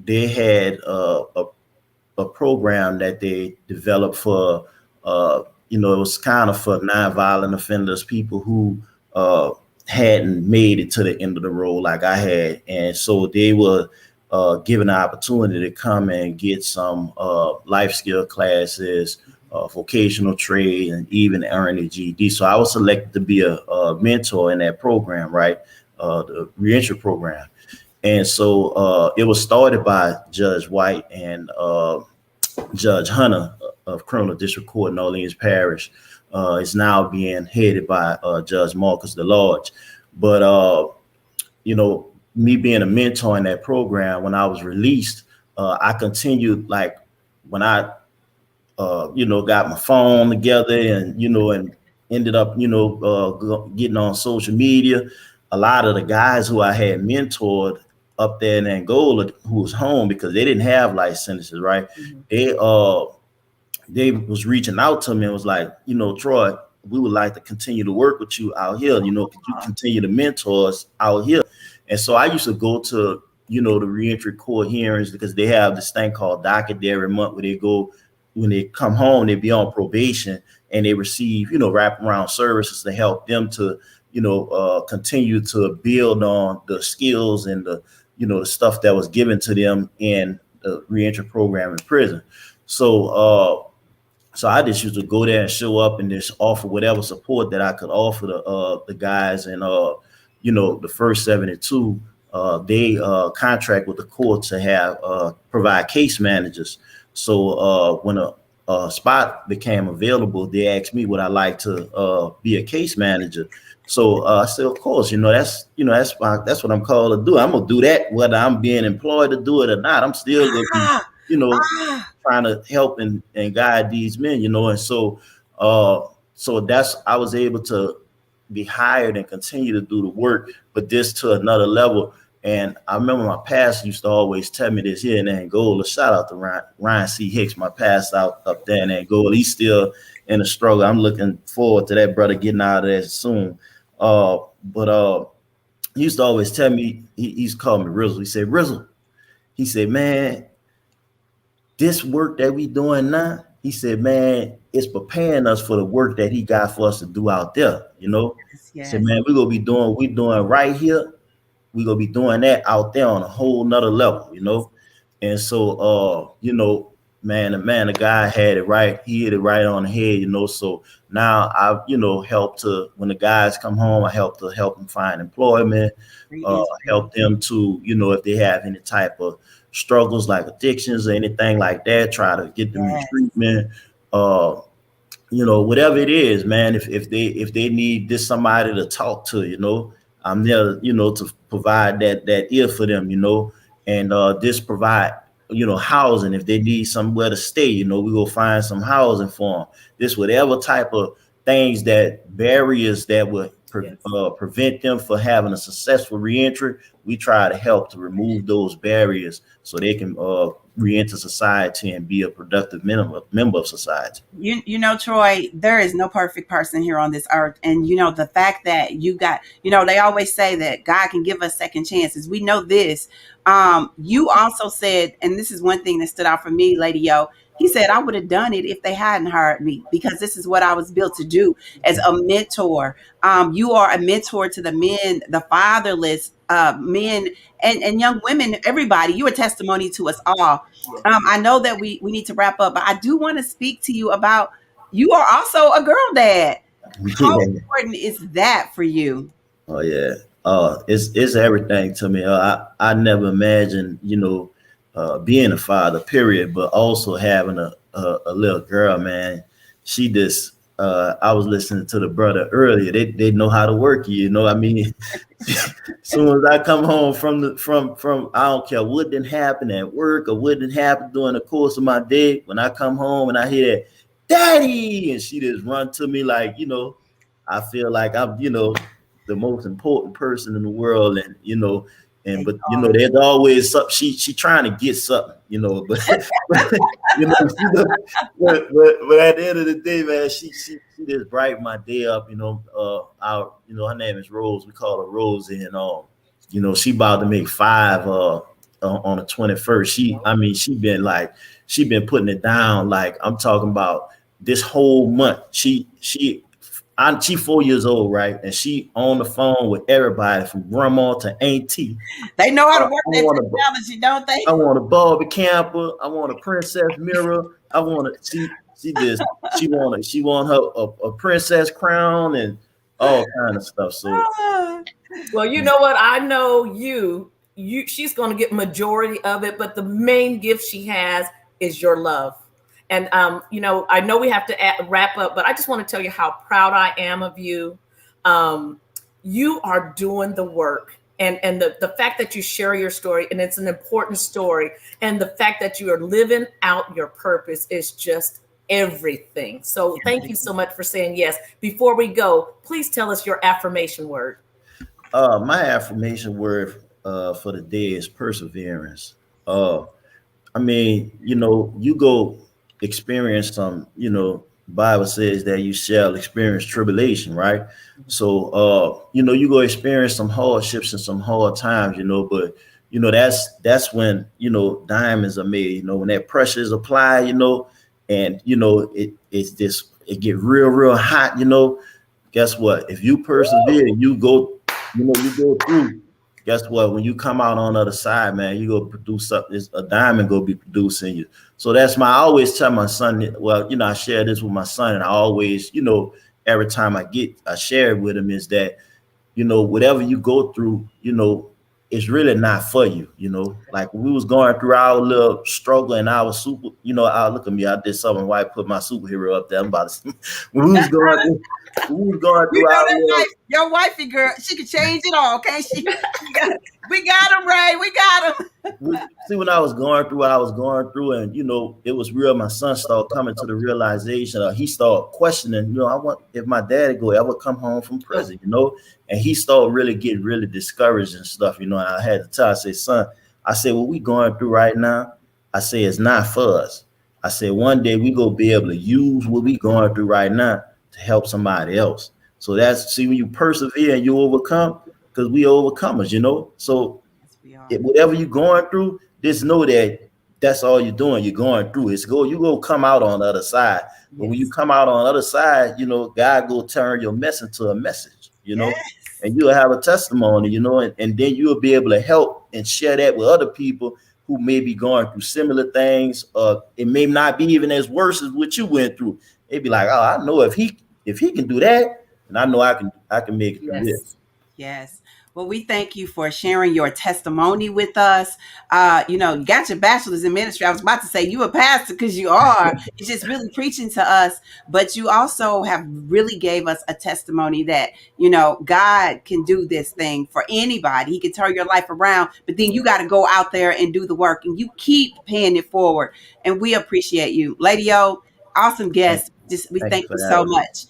they had a program that they developed for, you know, it was kind of for nonviolent offenders, people who hadn't made it to the end of the road like I had. And so they were given the opportunity to come and get some life skill classes, vocational trade, and even earn a GED. So I was selected to be a mentor in that program, right? The reentry program. And so it was started by Judge White and Judge Hunter of Criminal District Court in Orleans Parish. It's now being headed by Judge Marcus DeLarge. But, you know, me being a mentor in that program, when I was released, I continued, like when I, you know, got my phone together and, you know, and ended up, getting on social media. A lot of the guys who I had mentored up there in Angola, who was home because they didn't have licenses, right? Mm-hmm. They was reaching out to me and was like, Troy, we would like to continue to work with you out here. Could you continue to mentor us out here? And so I used to go to, the reentry court hearings because they have this thing called docket every month where they go, when they come home, they be on probation and they receive, wraparound services to help them to, continue to build on the skills and the, the stuff that was given to them in the reentry program in prison. So I just used to go there and show up and just offer whatever support that I could offer the guys. And, the first 72, they contract with the court to have provide case managers. So when a spot became available, they asked me would I like to be a case manager. So I said, of course, that's what I'm called to do. I'm gonna do that whether I'm being employed to do it or not. I'm still gonna be, trying to help and guide these men, and so that's I was able to be hired and continue to do the work, but this to another level. And I remember my pastor used to always tell me this here in Angola. Shout out to Ryan C. Hicks, my pastor out up there in Angola. He's still in the struggle. I'm looking forward to that brother getting out of there soon. But he used to always tell me, he's called me Rizzle. He said, Rizzle, he said, man, this work that we doing now, he said, man, it's preparing us for the work that he got for us to do out there. Yes. He said, man, we're going to be doing, we're doing right here. We're going to be doing that out there on a whole nother level, And so, man, the guy had it right. He hit it right on the head, So now I, help to, when the guys come home, I help them find employment, help them to, if they have any type of struggles like addictions or anything like that, try to get them in treatment, whatever it is, man. If they need this somebody to talk to, I'm there, to provide that ear for them, and this provide, housing. If they need somewhere to stay, we go find some housing for them. This whatever type of things, that barriers that would prevent them from having a successful reentry, we try to help to remove those barriers so they can reenter society and be a productive member of society. Troy, there is no perfect person here on this earth. And, the fact that you got, they always say that God can give us second chances. We know this. You also said, and this is one thing that stood out for me, Lady Yo, he said, I would have done it if they hadn't hired me, because this is what I was built to do as a mentor. You are a mentor to the men, the fatherless men and young women, everybody. You are testimony to us all. I know that we need to wrap up, but I do want to speak to you about, you are also a girl dad. How important is that for you? Oh, yeah. It's everything to me. I never imagined, being a father, period, but also having a little girl, man. She just, I was listening to the brother earlier. They know how to work you, I mean, as soon as I come home from I don't care what didn't happen at work or what didn't happen during the course of my day. When I come home and I hear that, Daddy, and she just run to me like, I feel like I'm, the most important person in the world, and but there's always something she trying to get something, but but at the end of the day, man, she just brighten my day up, her name is Rose. We call her Rosie, and she about to make 5 on the 21st. She been putting it down, like I'm talking about this whole month. She 4 years old, right? And she on the phone with everybody from grandma to auntie. They know how to work that technology, don't they? I want a Barbie camper. I want a princess mirror. I want she want her a princess crown and all kind of stuff. So, well, you know what? I know she's going to get majority of it, but the main gift she has is your love. And, I know we have to wrap up, but I just want to tell you how proud I am of you. You are doing the work, and the fact that you share your story, and it's an important story, and the fact that you are living out your purpose is just everything. So thank you so much for saying yes. Before we go, please tell us your affirmation word. My affirmation word for the day is perseverance. I mean, you go experience some, Bible says that you shall experience tribulation, right? So, you go experience some hardships and some hard times, but, that's when, diamonds are made, when that pressure is applied, and, it get real, real hot, guess what? If you persevere, you go through. Guess what? When you come out on the other side, man, you go produce something. A diamond go be producing you. So that's I always tell my son. Well, I share this with my son, and I always, every time I share it with him is that, whatever you go through, it's really not for you. Like when we was going through our little struggle and our super, I look at me, I did something why I put my superhero up there. I'm about to, when we was going through your wifey girl, she could change it all, can't she? We got him, Ray. We got him. See, when I was going through what I was going through, and it was real. My son started coming to the realization. He started questioning. I want if my daddy go ever come home from prison, and he started really getting really discouraged and stuff. And I had to tell. I said, son, I said, what we going through right now, I say it's not for us. I said one day we gonna be able to use what we going through right now to help somebody else. So when you persevere and you overcome, because we overcomers, So whatever you're going through, just know that that's all you're doing. You're going through it. You go come out on the other side. But when you come out on the other side, God will turn your mess into a message, and you'll have a testimony, and then you'll be able to help and share that with other people who may be going through similar things. It may not be even as worse as what you went through. They'd be like, oh, I know if he can do that, and I know I can make it through this. Yes. Well, we thank you for sharing your testimony with us. You got your bachelor's in ministry. I was about to say you a pastor because you are. You're just really preaching to us. But you also have really gave us a testimony that, God can do this thing for anybody. He can turn your life around. But then you got to go out there and do the work. And you keep paying it forward. And we appreciate you. Lady O, awesome guest. We thank you so much.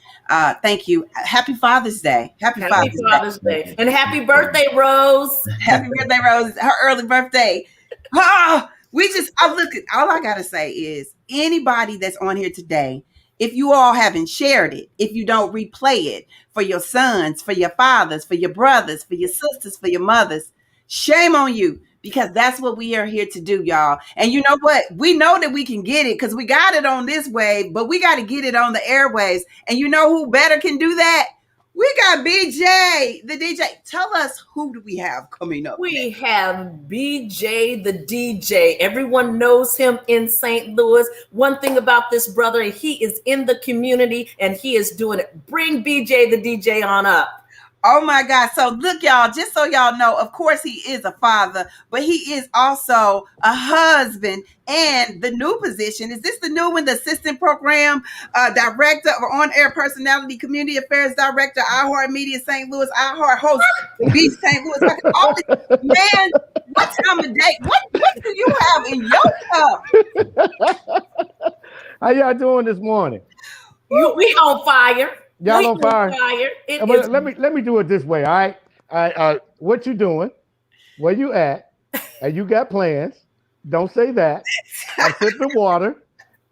Thank you. Happy Father's Day. Happy Father's Day. And happy birthday, Rose. Happy birthday, Rose. Her early birthday. All I got to say is anybody that's on here today, if you all haven't shared it, if you don't replay it for your sons, for your fathers, for your brothers, for your sisters, for your mothers, shame on you. Because that's what we are here to do, y'all. And you know what? We know that we can get it because we got it on this wave, but we got to get it on the airwaves. And you know who better can do that? We got BeeJay, the DJ. Tell us, who do we have coming up? We have BeeJay, the DJ. Everyone knows him in St. Louis. One thing about this brother, he is in the community and he is doing it. Bring BeeJay, the DJ, on up. Oh my God. So look, y'all, just so y'all know, of course he is a father, but he is also a husband. And the new position, is this the new one? The assistant program director or on-air personality, community affairs director, iHeart Media St. Louis, iHeart host, Beach St. Louis. Man, what time of day? What do you have in your cup? How y'all doing this morning? We on fire. Y'all on fire. Let me do it this way. All right. What you doing? Where you at? And you got plans? Don't say that. I'm sipping water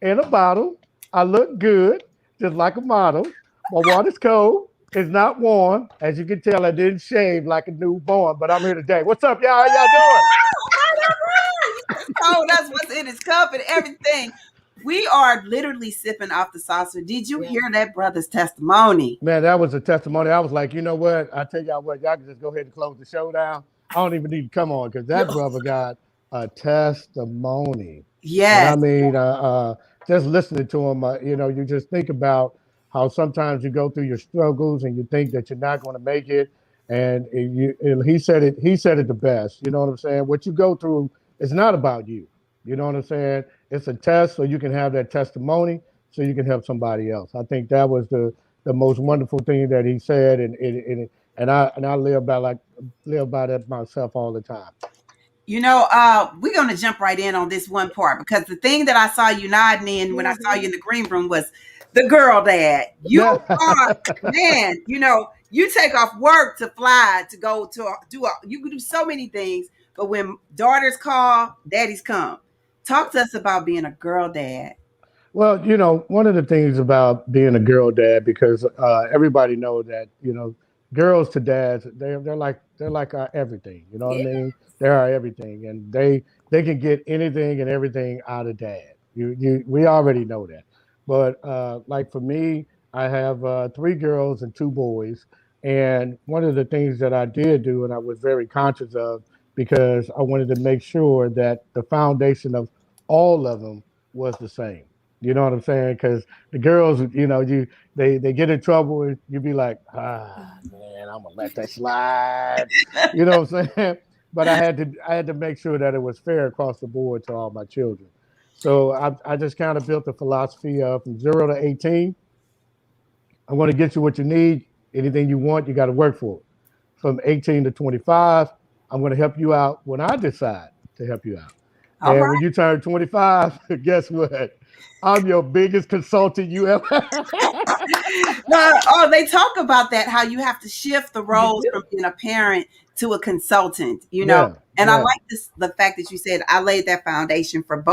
in a bottle. I look good, just like a model. My water's cold. It's not warm. As you can tell, I didn't shave like a newborn, but I'm here today. What's up, y'all? How y'all doing? Oh, that's what's in his cup and everything. We are literally sipping off the saucer. Did you hear that brother's testimony? Man, that was a testimony. I was like, you know what? I tell y'all what, y'all can just go ahead and close the show down. I don't even need to come on because that brother got a testimony. Yes. And I mean, just listening to him, you just think about how sometimes you go through your struggles and you think that you're not going to make it. And he said it the best. You know what I'm saying? What you go through is not about you. You know what I'm saying? It's a test so you can have that testimony so you can help somebody else. I think that was the most wonderful thing that he said. And I live by that myself all the time. You know, we're going to jump right in on this one part because the thing that I saw you nodding in when I saw you in the green room was the girl dad. You are, man, you know, you take off work to fly to go to you can do so many things, but when daughters call, daddies come. Talk to us about being a girl dad. Well, you know, one of the things about being a girl dad, because everybody know that, you know, girls to dads, they're like our everything. You know what I mean? They're our everything, and they can get anything and everything out of dad. We already know that. But like for me, I have three girls and two boys, and one of the things that I did do, and I was very conscious of, because I wanted to make sure that the foundation of all of them was the same. You know what I'm saying? Because the girls, you know, they get in trouble and you be like, man, I'm gonna let that slide. You know what I'm saying? But I had to make sure that it was fair across the board to all my children. So I just kind of built the philosophy of from 0 to 18, I'm going to get you what you need. Anything you want, you got to work for it. From 18 to 25, I'm going to help you out when I decide to help you out. All And right. when you turn 25, guess what? I'm your biggest consultant you ever. Oh, they talk about that, how you have to shift the roles from being a parent to a consultant, you know. Yeah, And I yeah. like this, the fact that you said I laid that foundation for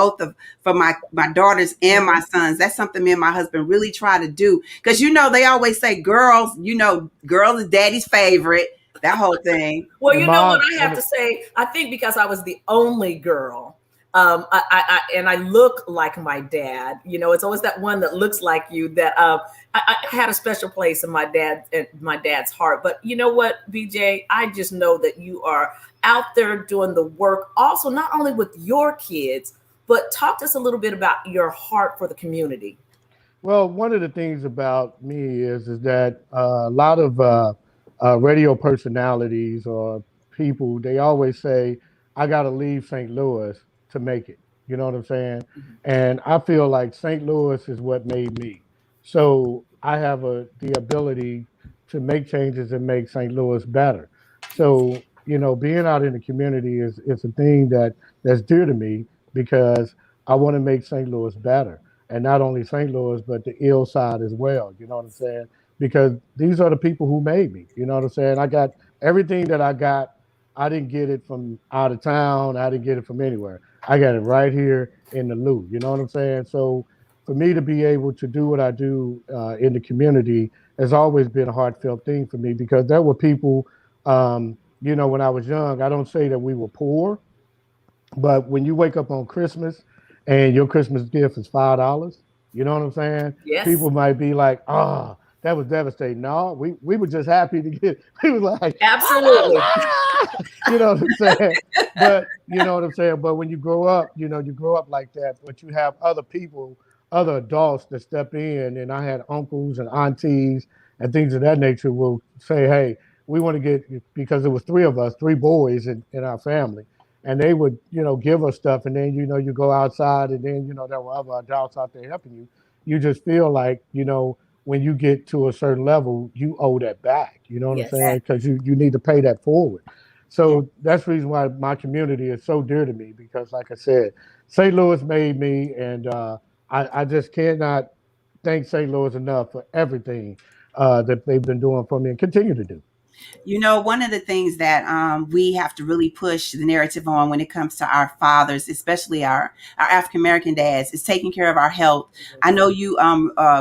my daughters and my sons. That's something me and my husband really try to do. Because you know, they always say girls, you know, girls is daddy's favorite, that whole thing. Well, And you know what mom- I have to say? I think because I was the only girl, and I look like my dad. You know, it's always that one that looks like you that I had a special place in my dad's heart. But you know what, BeeJay, I just know that you are out there doing the work. Also, not only with your kids, but talk to us a little bit about your heart for the community. Well, one of the things about me is that a lot of radio personalities or people, they always say, I got to leave St. Louis to make it. You know what I'm saying? And I feel like St. Louis is what made me. So I have the ability to make changes and make St. Louis better. So, you know, being out in the community is a thing that's dear to me because I want to make St. Louis better, and not only St. Louis, but the ill side as well. You know what I'm saying? Because these are the people who made me. You know what I'm saying? I got everything that I got. I didn't get it from out of town. I didn't get it from anywhere. I got it right here in the Lou. You know what I'm saying? So for me to be able to do what I do in the community has always been a heartfelt thing for me because there were people, you know, when I was young, I don't say that we were poor, but when you wake up on Christmas and your Christmas gift is $5, you know what I'm saying? Yes. People might be like, "Oh, that was devastating." No, we were just happy to get. We were like, Absolutely. you know what I'm saying? But you know what I'm saying. But when you grow up, you know, you grow up like that. But you have other people, other adults that step in, and I had uncles and aunties and things of that nature will say, "Hey, we want to get," because there was three of us, three boys in our family, and they would, you know, give us stuff, and then, you know, you go outside, and then, you know, there were other adults out there helping you. You just feel like, you know, when you get to a certain level, you owe that back. You know what Yes. I'm saying? Because you need to pay that forward. So that's the reason why my community is so dear to me because, like I said, St. Louis made me, and I just cannot thank St. Louis enough for everything that they've been doing for me and continue to do. You know, one of the things that we have to really push the narrative on when it comes to our fathers, especially our African American dads, is taking care of our health. I know you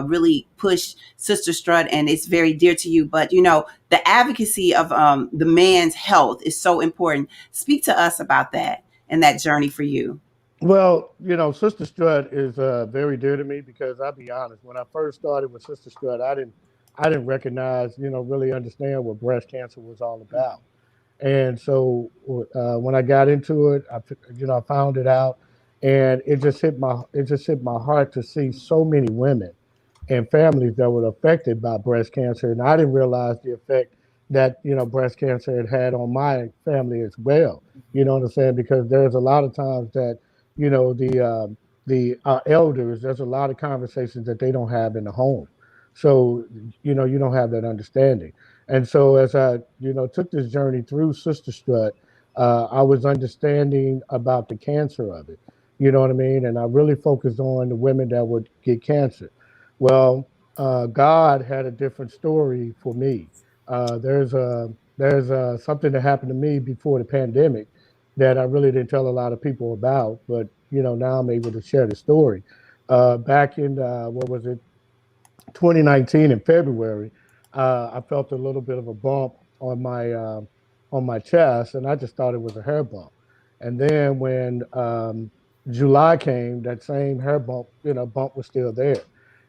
really push Sister Strut, and it's very dear to you. But you know, the advocacy of the man's health is so important. Speak to us about that and that journey for you. Well, you know, Sister Strut is very dear to me because I'll be honest. When I first started with Sister Strut, I didn't recognize, you know, really understand what breast cancer was all about. And so when I got into it, you know, I found it out, and it just hit my heart to see so many women and families that were affected by breast cancer, and I didn't realize the effect that, you know, breast cancer had on my family as well. You know what I'm saying? Because there's a lot of times that, you know, the elders, there's a lot of conversations that they don't have in the home. So, you know, you don't have that understanding. And so as I, you know, took this journey through Sister Strut, I was understanding about the cancer of it. You know what I mean? And I really focused on the women that would get cancer. Well, God had a different story for me. There's something that happened to me before the pandemic that I really didn't tell a lot of people about, but now I'm able to share the story. Back in what was it, 2019 in February, I felt a little bit of a bump on my chest, and I just thought it was a hair bump. And then when July came, that same hair bump, bump was still there.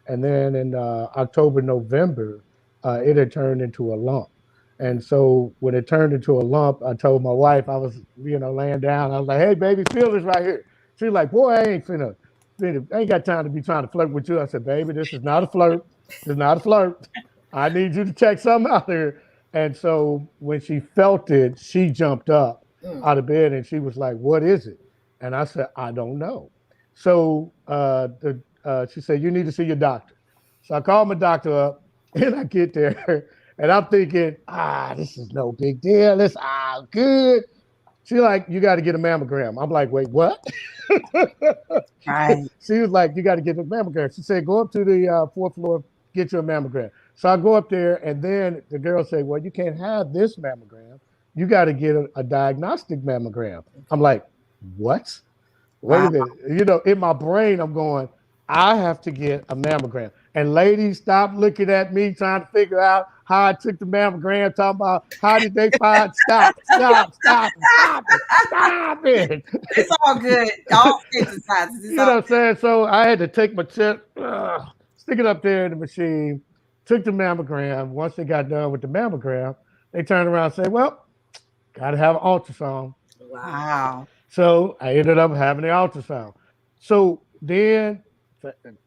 And then in October, November, it had turned into a lump. And so when it turned into a lump, I told my wife, I was, laying down. I was like, "Hey, baby, feel this right here." She was like, "Boy, I ain't got time to be trying to flirt with you." I said, "Baby, this is not a flirt. This is not a flirt. I need you to check something out here." And so when she felt it, she jumped up out of bed and she was like, "What is it?" And I said, "I don't know." So she said, "You need to see your doctor." So I called my doctor up and I get there and I'm thinking, this is no big deal. It's good. She's like, "You got to get a mammogram." I'm like, "Wait, what?" Right. She was like, "You got to get a mammogram." She said, "Go up to the fourth floor, get you a mammogram." So I go up there, and then the girl said, "Well, you can't have this mammogram. You got to get a diagnostic mammogram." I'm like, "What?" Wait a minute. In my brain, I'm going, I have to get a mammogram. And ladies, stop looking at me trying to figure out how I took the mammogram, talking about how did they find, stop it. It's all good. All exercises. You know what I'm saying? So I had to take my chest, stick it up there in the machine, took the mammogram. Once they got done with the mammogram, they turned around and said, "Well, got to have an ultrasound." Wow. So I ended up having the ultrasound. So then,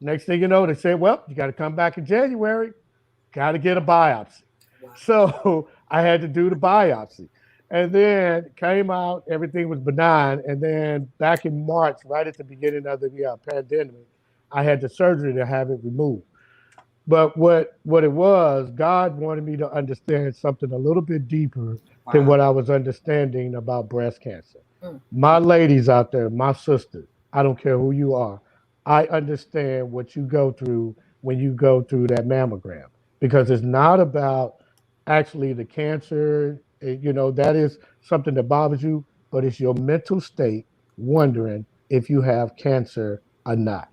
next thing you know, they said, "Well, you got to come back in January, got to get a biopsy." Wow. So I had to do the biopsy. And then it came out, everything was benign. And then back in March, right at the beginning of the pandemic, I had the surgery to have it removed. But what it was, God wanted me to understand something a little bit deeper than what I was understanding about breast cancer. My ladies out there, my sisters, I don't care who you are, I understand what you go through when you go through that mammogram, because it's not about actually the cancer, that is something that bothers you, but it's your mental state wondering if you have cancer or not.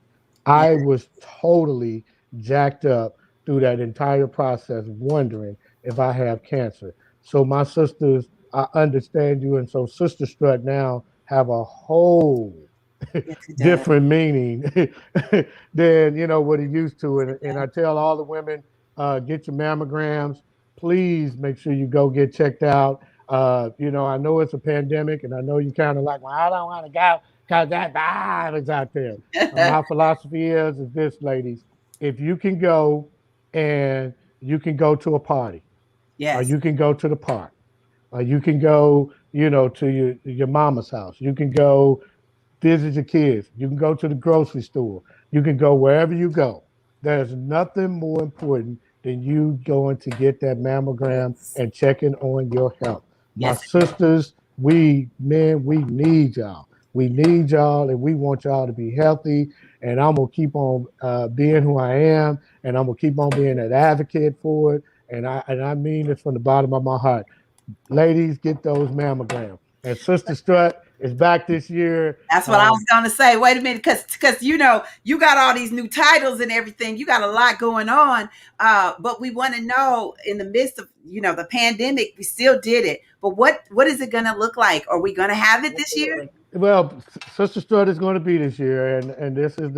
I was totally jacked up through that entire process, wondering if I have cancer. So my sisters, I understand you. And so Sister Strut now have a whole different meaning than, what it used to. And I tell all the women, get your mammograms. Please make sure you go get checked out. I know it's a pandemic and I know you kind of like, "Well, I don't want to go because that virus out there." My philosophy is this, ladies. If you can go and you can go to a party, or you can go to the park, or you can go, to your mama's house, you can go visit your kids, you can go to the grocery store, you can go wherever you go. There's nothing more important than you going to get that mammogram and checking on your health. My sisters, we need y'all. We need y'all, and we want y'all to be healthy. And I'm gonna keep on being who I am, and I'm gonna keep on being an advocate for it. And I mean this from the bottom of my heart. Ladies, get those mammograms. And Sister Strut is back this year. That's what I was going to say. Wait a minute, because you got all these new titles and everything. You got a lot going on, but we want to know, in the midst of the pandemic, we still did it. But what is it going to look like? Are we going to have it this year? Well, Sister Strut is going to be this year, and this is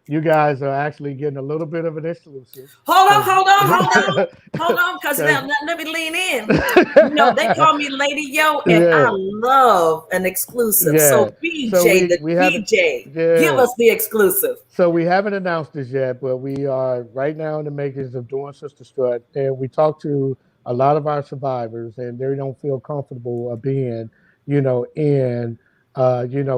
you guys are actually getting a little bit of an exclusive. Hold on, because now let me lean in. They call me Lady Yo, and I love an exclusive. Yeah. So BeeJay, give us the exclusive. So we haven't announced this yet, but we are right now in the makings of doing Sister Strut, and we talked to a lot of our survivors, and they don't feel comfortable being, in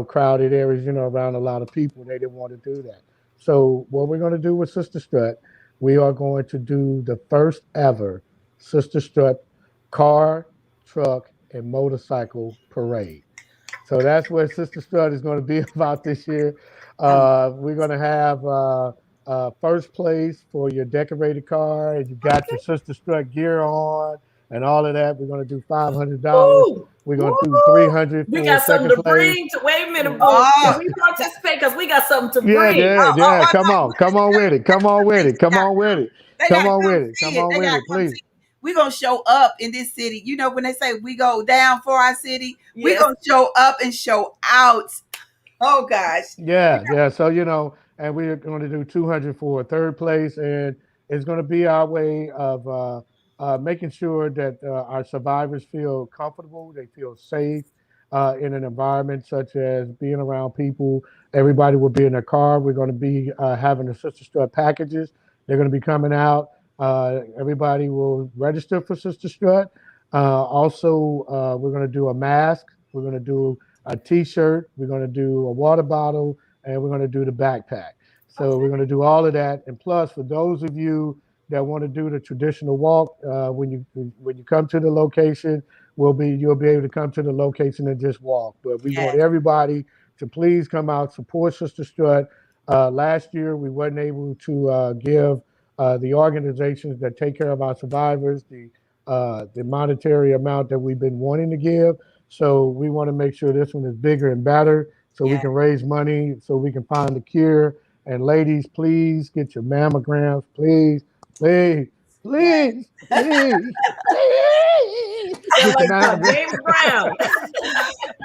crowded areas, around a lot of people. They didn't want to do that. So what we're going to do with Sister Strut, we are going to do the first ever Sister Strut car, truck, and motorcycle parade. So that's what Sister Strut is going to be about this year. We're going to have first place for your decorated car, and you got your Sister Strut gear on and all of that. We're going to do $500. We're going to do $300 We for got something second to place. bring. Wait a minute, boo. Oh. We participate because we got something to Yeah, bring. yeah. Come on with it. Come on with it. Come on with it. They Come gotta on come with it. see Come it. on They with gotta it, come please. see it. We're gonna show up in this city. You know, when they say we go down for our city, we're gonna show up and show out. Oh gosh. Yeah. So and we're going to do 200 for third place, and it's going to be our way of making sure that our survivors feel comfortable, they feel safe in an environment such as being around people. Everybody will be in their car. We're going to be having the Sister Strut packages. They're going to be coming out. Everybody will register for Sister Strut. Also, we're going to do a mask. We're going to do a T-shirt. We're going to do a water bottle, and we're going to do the backpack. So we're going to do all of that. And plus, for those of you that want to do the traditional walk, when you come to the location, you'll be able to come to the location and just walk. But we want everybody to please come out, support Sister Strut. Last year, we wasn't able to give the organizations that take care of our survivors the monetary amount that we've been wanting to give. So we want to make sure this one is bigger and better so we can raise money, so we can find the cure. And ladies, please get your mammograms, please. Please. Sound like James Brown.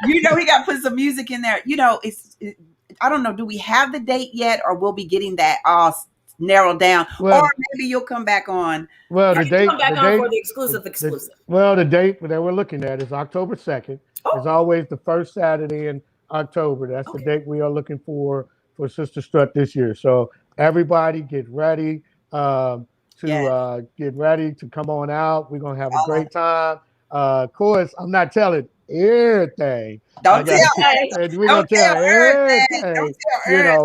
You know, he got to put some music in there. You know, I don't know, do we have the date yet, or we'll be getting that all narrowed down? Well, or maybe you'll come back on. Well, the date. Come back on for the exclusive. The date that we're looking at is October 2nd. It's always the first Saturday in October. That's the date we are looking for Sister Strut this year. So everybody get ready get ready to come on out. We're gonna have a great time. Of course, I'm not telling everything. Don't tell we're gonna tell everything.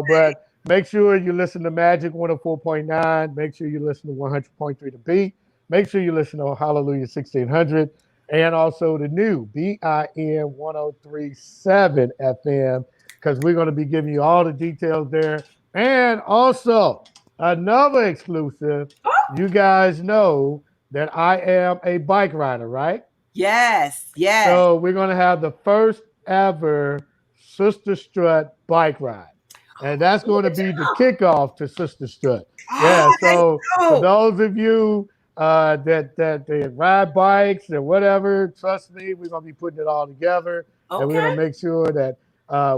But make sure you listen to Magic 104.9. Make sure you listen to 100.3 The Beat. Make sure you listen to Hallelujah 1600. And also the new BIN 1037 FM, because we're going to be giving you all the details there. And also another exclusive. You guys know that I am a bike rider, right? Yes. So we're going to have the first ever Sister Strut bike ride. And that's going to be the kickoff to Sister Strut. So for those of you that ride bikes or whatever, trust me, we're going to be putting it all together. And we're going to make sure that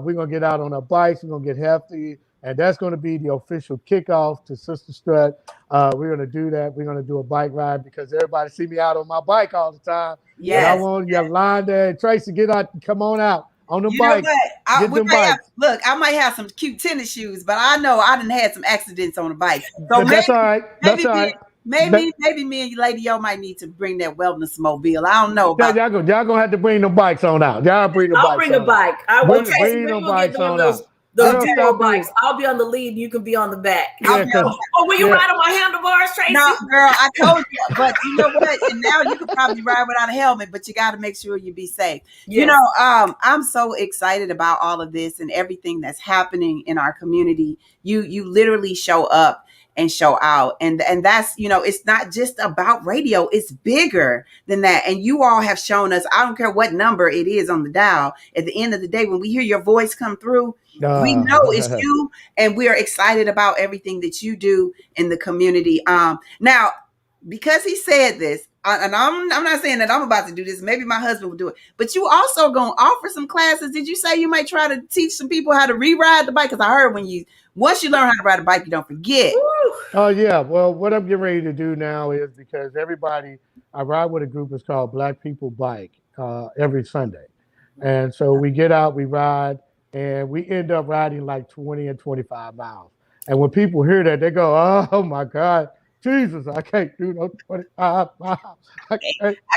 we're going to get out on our bikes. We're going to get hefty. And that's going to be the official kickoff to Sister Strut. We're going to do that. We're going to do a bike ride because everybody see me out on my bike all the time. Yes. And I want Yolanda and Tracie, get out, come on out on the bike. Look, I might have some cute tennis shoes, but I know I done had some accidents on the bike. So that's all right. That's all right. Maybe me and Lady Yo might need to bring that wellness mobile. I don't know. Y'all gonna have to bring the bikes on out. Y'all bring the bikes. I'll bring the bike. I will bring the bikes on out. Those dual bikes. I'll be on the lead. You can be on the back. Will you ride on my handlebars, Tracie? No, girl, I told you. But you know what? And now you can probably ride without a helmet, but you got to make sure you be safe. Yes. You know, I'm so excited about all of this and everything that's happening in our community. You literally show up and show out. And that's, it's not just about radio. It's bigger than that. And you all have shown us, I don't care what number it is on the dial. At the end of the day, when we hear your voice come through, we know it's you, and we are excited about everything that you do in the community. Now, because he said this, and I'm not saying that I'm about to do this. Maybe my husband will do it. But you also going to offer some classes. Did you say you might try to teach some people how to re-ride the bike? Because I heard once you learn how to ride a bike, you don't forget. Oh, yeah. Well, what I'm getting ready to do now is, because I ride with a group that's called Black People Bike every Sunday. And so we get out, we ride, and we end up riding like 20 and 25 miles. And when people hear that, they go, oh, my God, Jesus, I can't do no 25 miles. I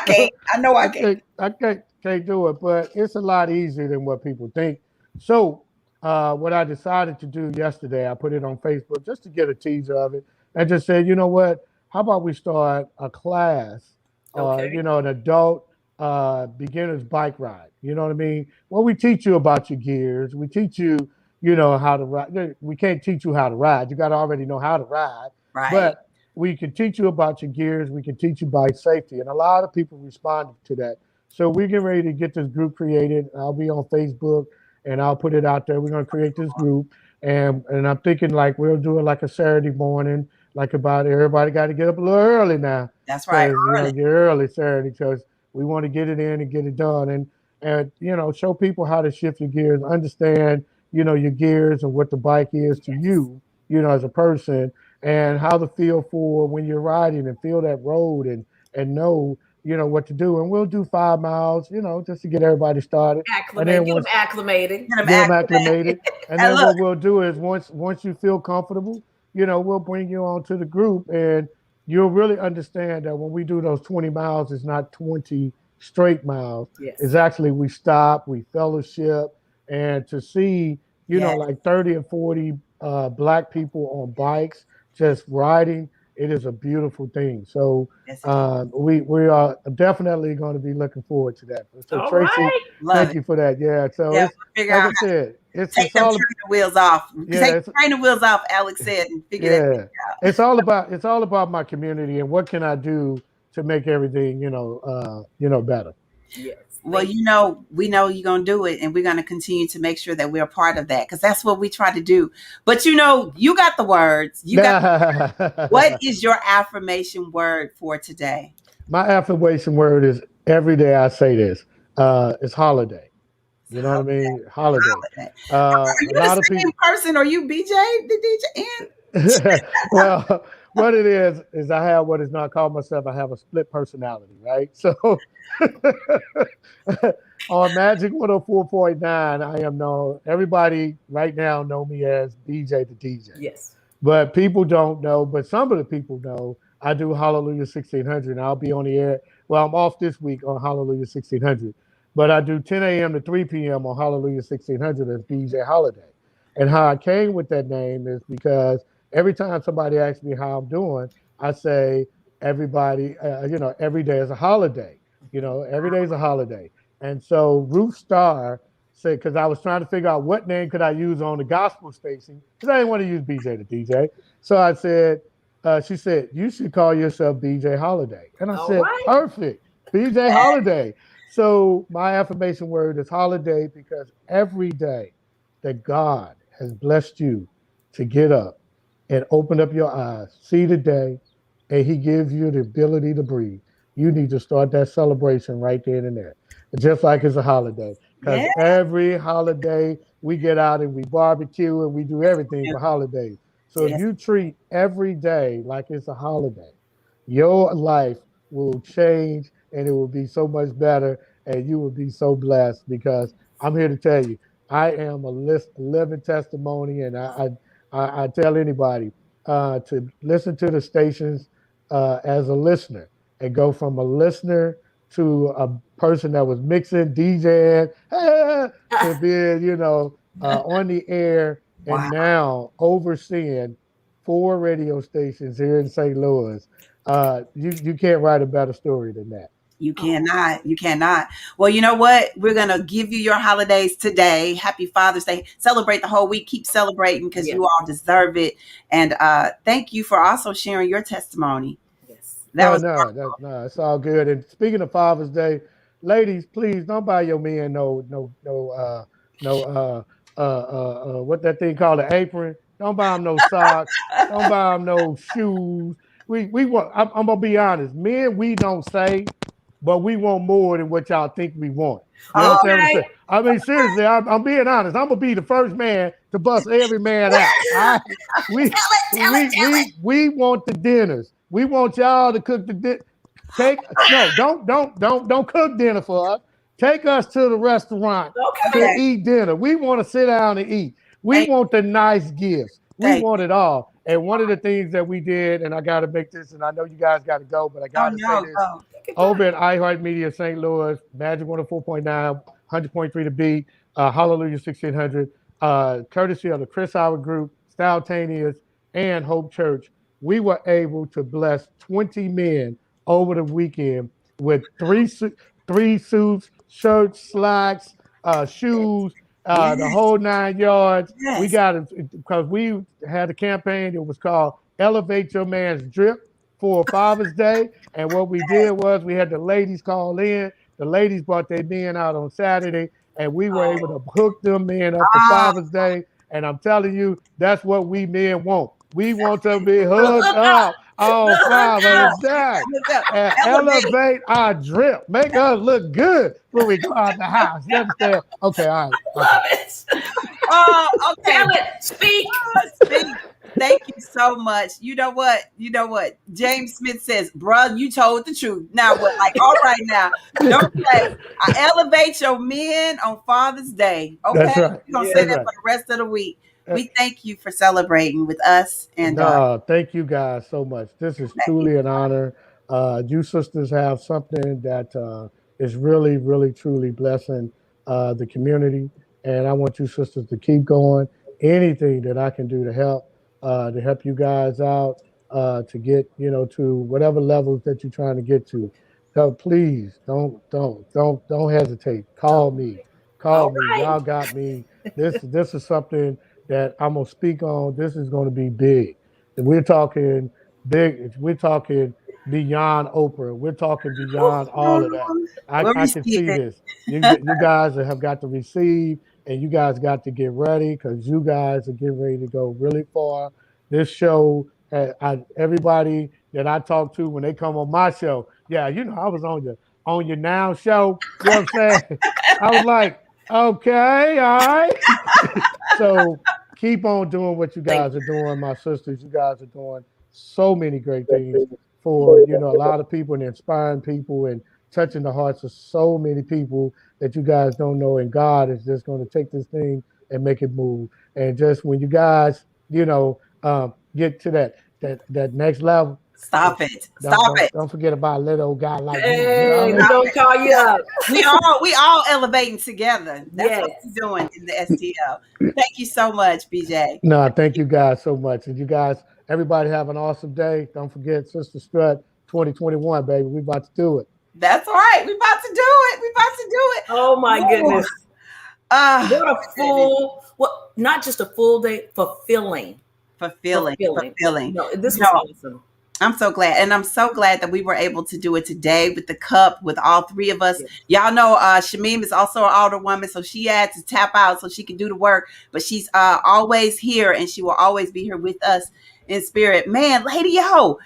can't. I know I can't. I can't do it, but it's a lot easier than what people think. So what I decided to do yesterday, I put it on Facebook just to get a teaser of it. I just said, you know what? How about we start a class, an adult beginner's bike ride. You know what I mean? Well, we teach you about your gears. We teach you, you know, how to ride. We can't teach you how to ride. You got to already know how to ride. Right. But we can teach you about your gears. We can teach you bike safety. And a lot of people responded to that. So we're getting ready to get this group created. I'll be on Facebook and I'll put it out there. We're going to create this group. And I'm thinking like we'll do it like a Saturday morning, like about everybody got to get up a little early now. That's right. You know, get early Saturday because we want to get it in and get it done. And you know, show people how to shift your gears, understand, you know, your gears and what the bike is to you, you know, as a person, and how to feel for when you're riding and feel that road and know, you know, what to do. And we'll do 5 miles, you know, just to get everybody started. And then get them acclimated. And then what we'll do is once you feel comfortable, you know, we'll bring you onto the group and you'll really understand that when we do those 20 miles, it's not 20 straight miles. Yes. It's actually we stop, we fellowship, and to see, you know, like 30 and 40 Black people on bikes just riding, it is a beautiful thing. So we are definitely going to be looking forward to that. So all Tracie, right. thank you for that. Yeah. So it's, figure like out I said, it's take all the wheels off. Yeah, take the trainer wheels off, Alex said, and figure that out. It's all about my community and what can I do to make everything, you know, better. Yes. Well, you know, we know you're going to do it, and we're going to continue to make sure that we're a part of that because that's what we try to do. But, you know, you got the words. What is your affirmation word for today? My affirmation word is every day I say this. It's holiday. You know what I mean? Holiday. Are you the same person? Or you BeeJay, the DJ? And well, what it is I have what is not called myself. I have a split personality, right? So on Magic 104.9, I am known. Everybody right now know me as BeeJay the DJ. Yes. But people don't know. But some of the people know. I do Hallelujah 1600. And I'll be on the air. Well, I'm off this week on Hallelujah 1600. But I do 10 a.m. to 3 p.m. on Hallelujah 1600 as BeeJay Holiday. And how I came with that name is because every time somebody asks me how I'm doing, I say, everybody, you know, every day is a holiday. You know, every day is a holiday. And so Ruth Starr said, because I was trying to figure out what name could I use on the gospel station, because I didn't want to use BeeJay the DJ. So I said, she said, you should call yourself BeeJay Holiday. And I said, perfect, BeeJay Holiday. So my affirmation word is holiday because every day that God has blessed you to get up and open up your eyes, see the day, and he gives you the ability to breathe, you need to start that celebration right then and there. Just like it's a holiday. Because every holiday we get out and we barbecue and we do everything for holidays. So if you treat every day like it's a holiday, your life will change and it will be so much better and you will be so blessed because I'm here to tell you, I am a living testimony, and I tell anybody to listen to the stations as a listener and go from a listener to a person that was mixing, DJing, to being, you know, on the air and now overseeing 4 radio stations here in St. Louis. You can't write a better story than that. You cannot. You cannot. Well, you know what? We're going to give you your holidays today. Happy Father's Day. Celebrate the whole week. Keep celebrating because you all deserve it. And thank you for also sharing your testimony. Yes. No, it's all good. And speaking of Father's Day, ladies, please don't buy your men what that thing called an apron. Don't buy them no socks. Don't buy them no shoes. We want. I'm gonna be honest. Men, we don't say, but we want more than what y'all think we want. You know what I'm saying? I mean, seriously, I'm being honest. I'm gonna be the first man to bust every man out. We want the dinners. We want y'all to cook the dinner. Don't cook dinner for us. Take us to the restaurant to eat dinner. We want to sit down and eat. We want the nice gifts. We want it all. And one of the things that we did, and I got to make this, and I know you guys got to go, but I got to say this. Over at iHeartMedia St. Louis, Magic 104.9, 100.3 The Beat, Hallelujah 1600, courtesy of the Chris Howard Group, Styletaneous, and Hope Church, we were able to bless 20 men over the weekend with 3 suits, shirts, slacks, shoes, the whole 9 yards. Yes. We got it because we had a campaign. It was called Elevate Your Man's Drip for Father's Day. And what we did was we had the ladies call in. The ladies brought their men out on Saturday, and we were able to hook them men up for Father's Day. And I'm telling you, that's what we men want. We want to be hooked up on Father's Day and elevate our drip. Make us look good when we go out the house. You understand? Okay, all right. Love it. Oh, okay. Tell it. Speak. Speak. Thank you so much. You know what? James Smith says, bruh, you told the truth. Now what? Like, all right now. Don't say, I elevate your men on Father's Day. Okay? That's right. We're going to say that for the rest of the week. We thank you for celebrating with us. And thank you guys so much. This is truly an honor. You sisters have something that is really, really, truly blessing the community. And I want you sisters to keep going. Anything that I can do to help you guys out, to get, to whatever levels that you're trying to get to. So please don't hesitate. Call me. Right. Y'all got me. This is something that I'm gonna speak on. This is gonna be big. We're talking big. We're talking beyond Oprah. We're talking beyond all of that. I can see this. You guys have got to receive, and you guys got to get ready because you guys are getting ready to go really far. This show, everybody that I talk to when they come on my show, I was on your now show. You know what I'm saying? I was like, okay, all right. So keep on doing what you guys are doing, my sisters. You guys are doing so many great things for, a lot of people and inspiring people and touching the hearts of so many people that you guys don't know. And God is just going to take this thing and make it move. And just when you guys, get to that next level. Stop it. Don't forget about a little old guy like me. We don't call you up. We all elevating together. That's what we're doing in the STL. Thank you so much, BeeJay. No, thank you guys so much. And you guys, everybody have an awesome day. Don't forget Sister Strut 2021, baby. We about to do it. That's right. We about to do it. Oh my goodness. Not just a full day, fulfilling. No, this was awesome. I'm so glad. And I'm so glad that we were able to do it today with the cup, with all three of us. Yes. Y'all know Shameem is also an older woman, so she had to tap out so she can do the work. But she's always here, and she will always be here with us in spirit. Man, Lady Yo,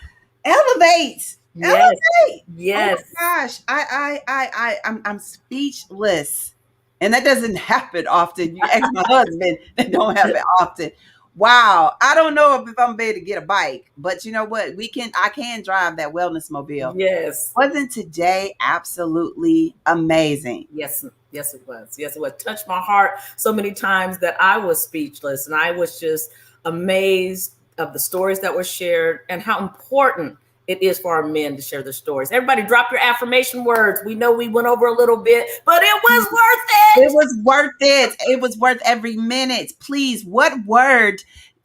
elevate. Yes. Elevate. Yes. Oh my gosh. I'm speechless. And that doesn't happen often. You ask my husband, that don't happen often. Wow. I don't know if I'm able to get a bike, but you know what? I can drive that wellness mobile. Yes. Wasn't today absolutely amazing? Yes, it was. Yes, it was. Touched my heart so many times that I was speechless, and I was just amazed of the stories that were shared and how important it is for our men to share their stories. Everybody drop your affirmation words. We know we went over a little bit, but it was worth it. It was worth it. It was worth every minute. Please, what word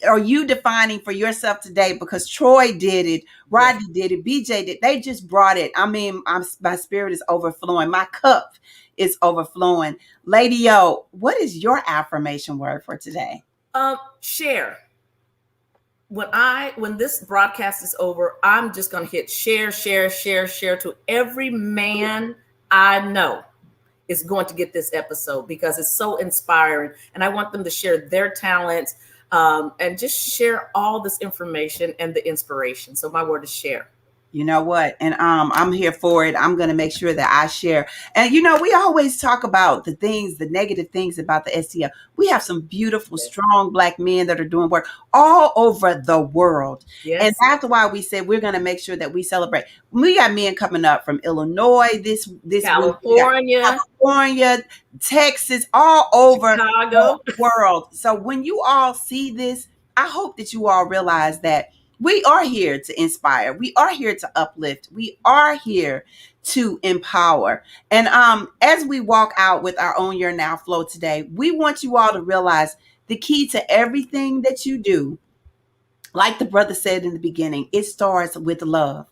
are you defining for yourself today? Because Troy did it, Rodney did it, BeeJay did. They just brought it. I mean, my spirit is overflowing. My cup is overflowing. Lady Yo, what is your affirmation word for today? Share. When this broadcast is over, I'm just going to hit share to every man I know is going to get this episode because it's so inspiring. And I want them to share their talents and just share all this information and the inspiration. So my word is share. You know what? And I'm here for it. I'm going to make sure that I share. And, we always talk about the negative things about the STL. We have some beautiful, strong Black men that are doing work all over the world. Yes. And that's why we said we're going to make sure that we celebrate. We got men coming up from Illinois, this California, Texas, all over Chicago. The world. So when you all see this, I hope that you all realize that we are here to inspire. We are here to uplift. We are here to empower. And as we walk out with our Own Your Now flow today, we want you all to realize the key to everything that you do, like the brother said in the beginning, it starts with love.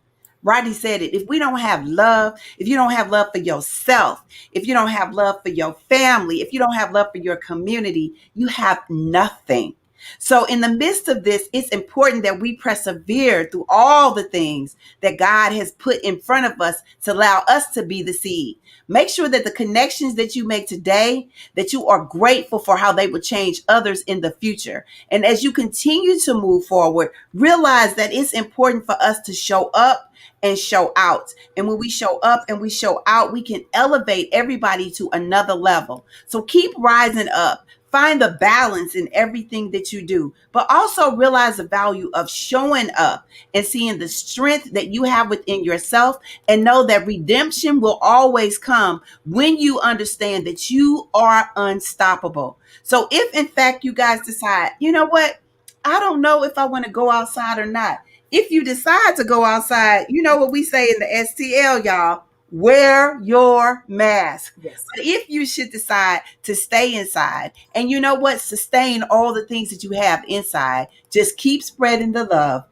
Rodney said it. If we don't have love, if you don't have love for yourself, if you don't have love for your family, if you don't have love for your community, you have nothing. So in the midst of this, it's important that we persevere through all the things that God has put in front of us to allow us to be the seed. Make sure that the connections that you make today, that you are grateful for how they will change others in the future. And as you continue to move forward, realize that it's important for us to show up and show out. And when we show up and we show out, we can elevate everybody to another level. So keep rising up. Find the balance in everything that you do, but also realize the value of showing up and seeing the strength that you have within yourself, and know that redemption will always come when you understand that you are unstoppable. So if in fact you guys decide, you know what, I don't know if I want to go outside or not. If you decide to go outside, you know what we say in the STL, y'all, wear your mask. Yes. But if you should decide to stay inside, and you know what, sustain all the things that you have inside, just keep spreading the love,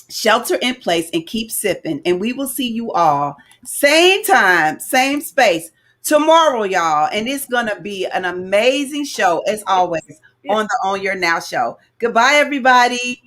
shelter in place, and keep sipping. And we will see you all same time, same space tomorrow, y'all. And it's going to be an amazing show as always on the On Your Now show. Goodbye, everybody.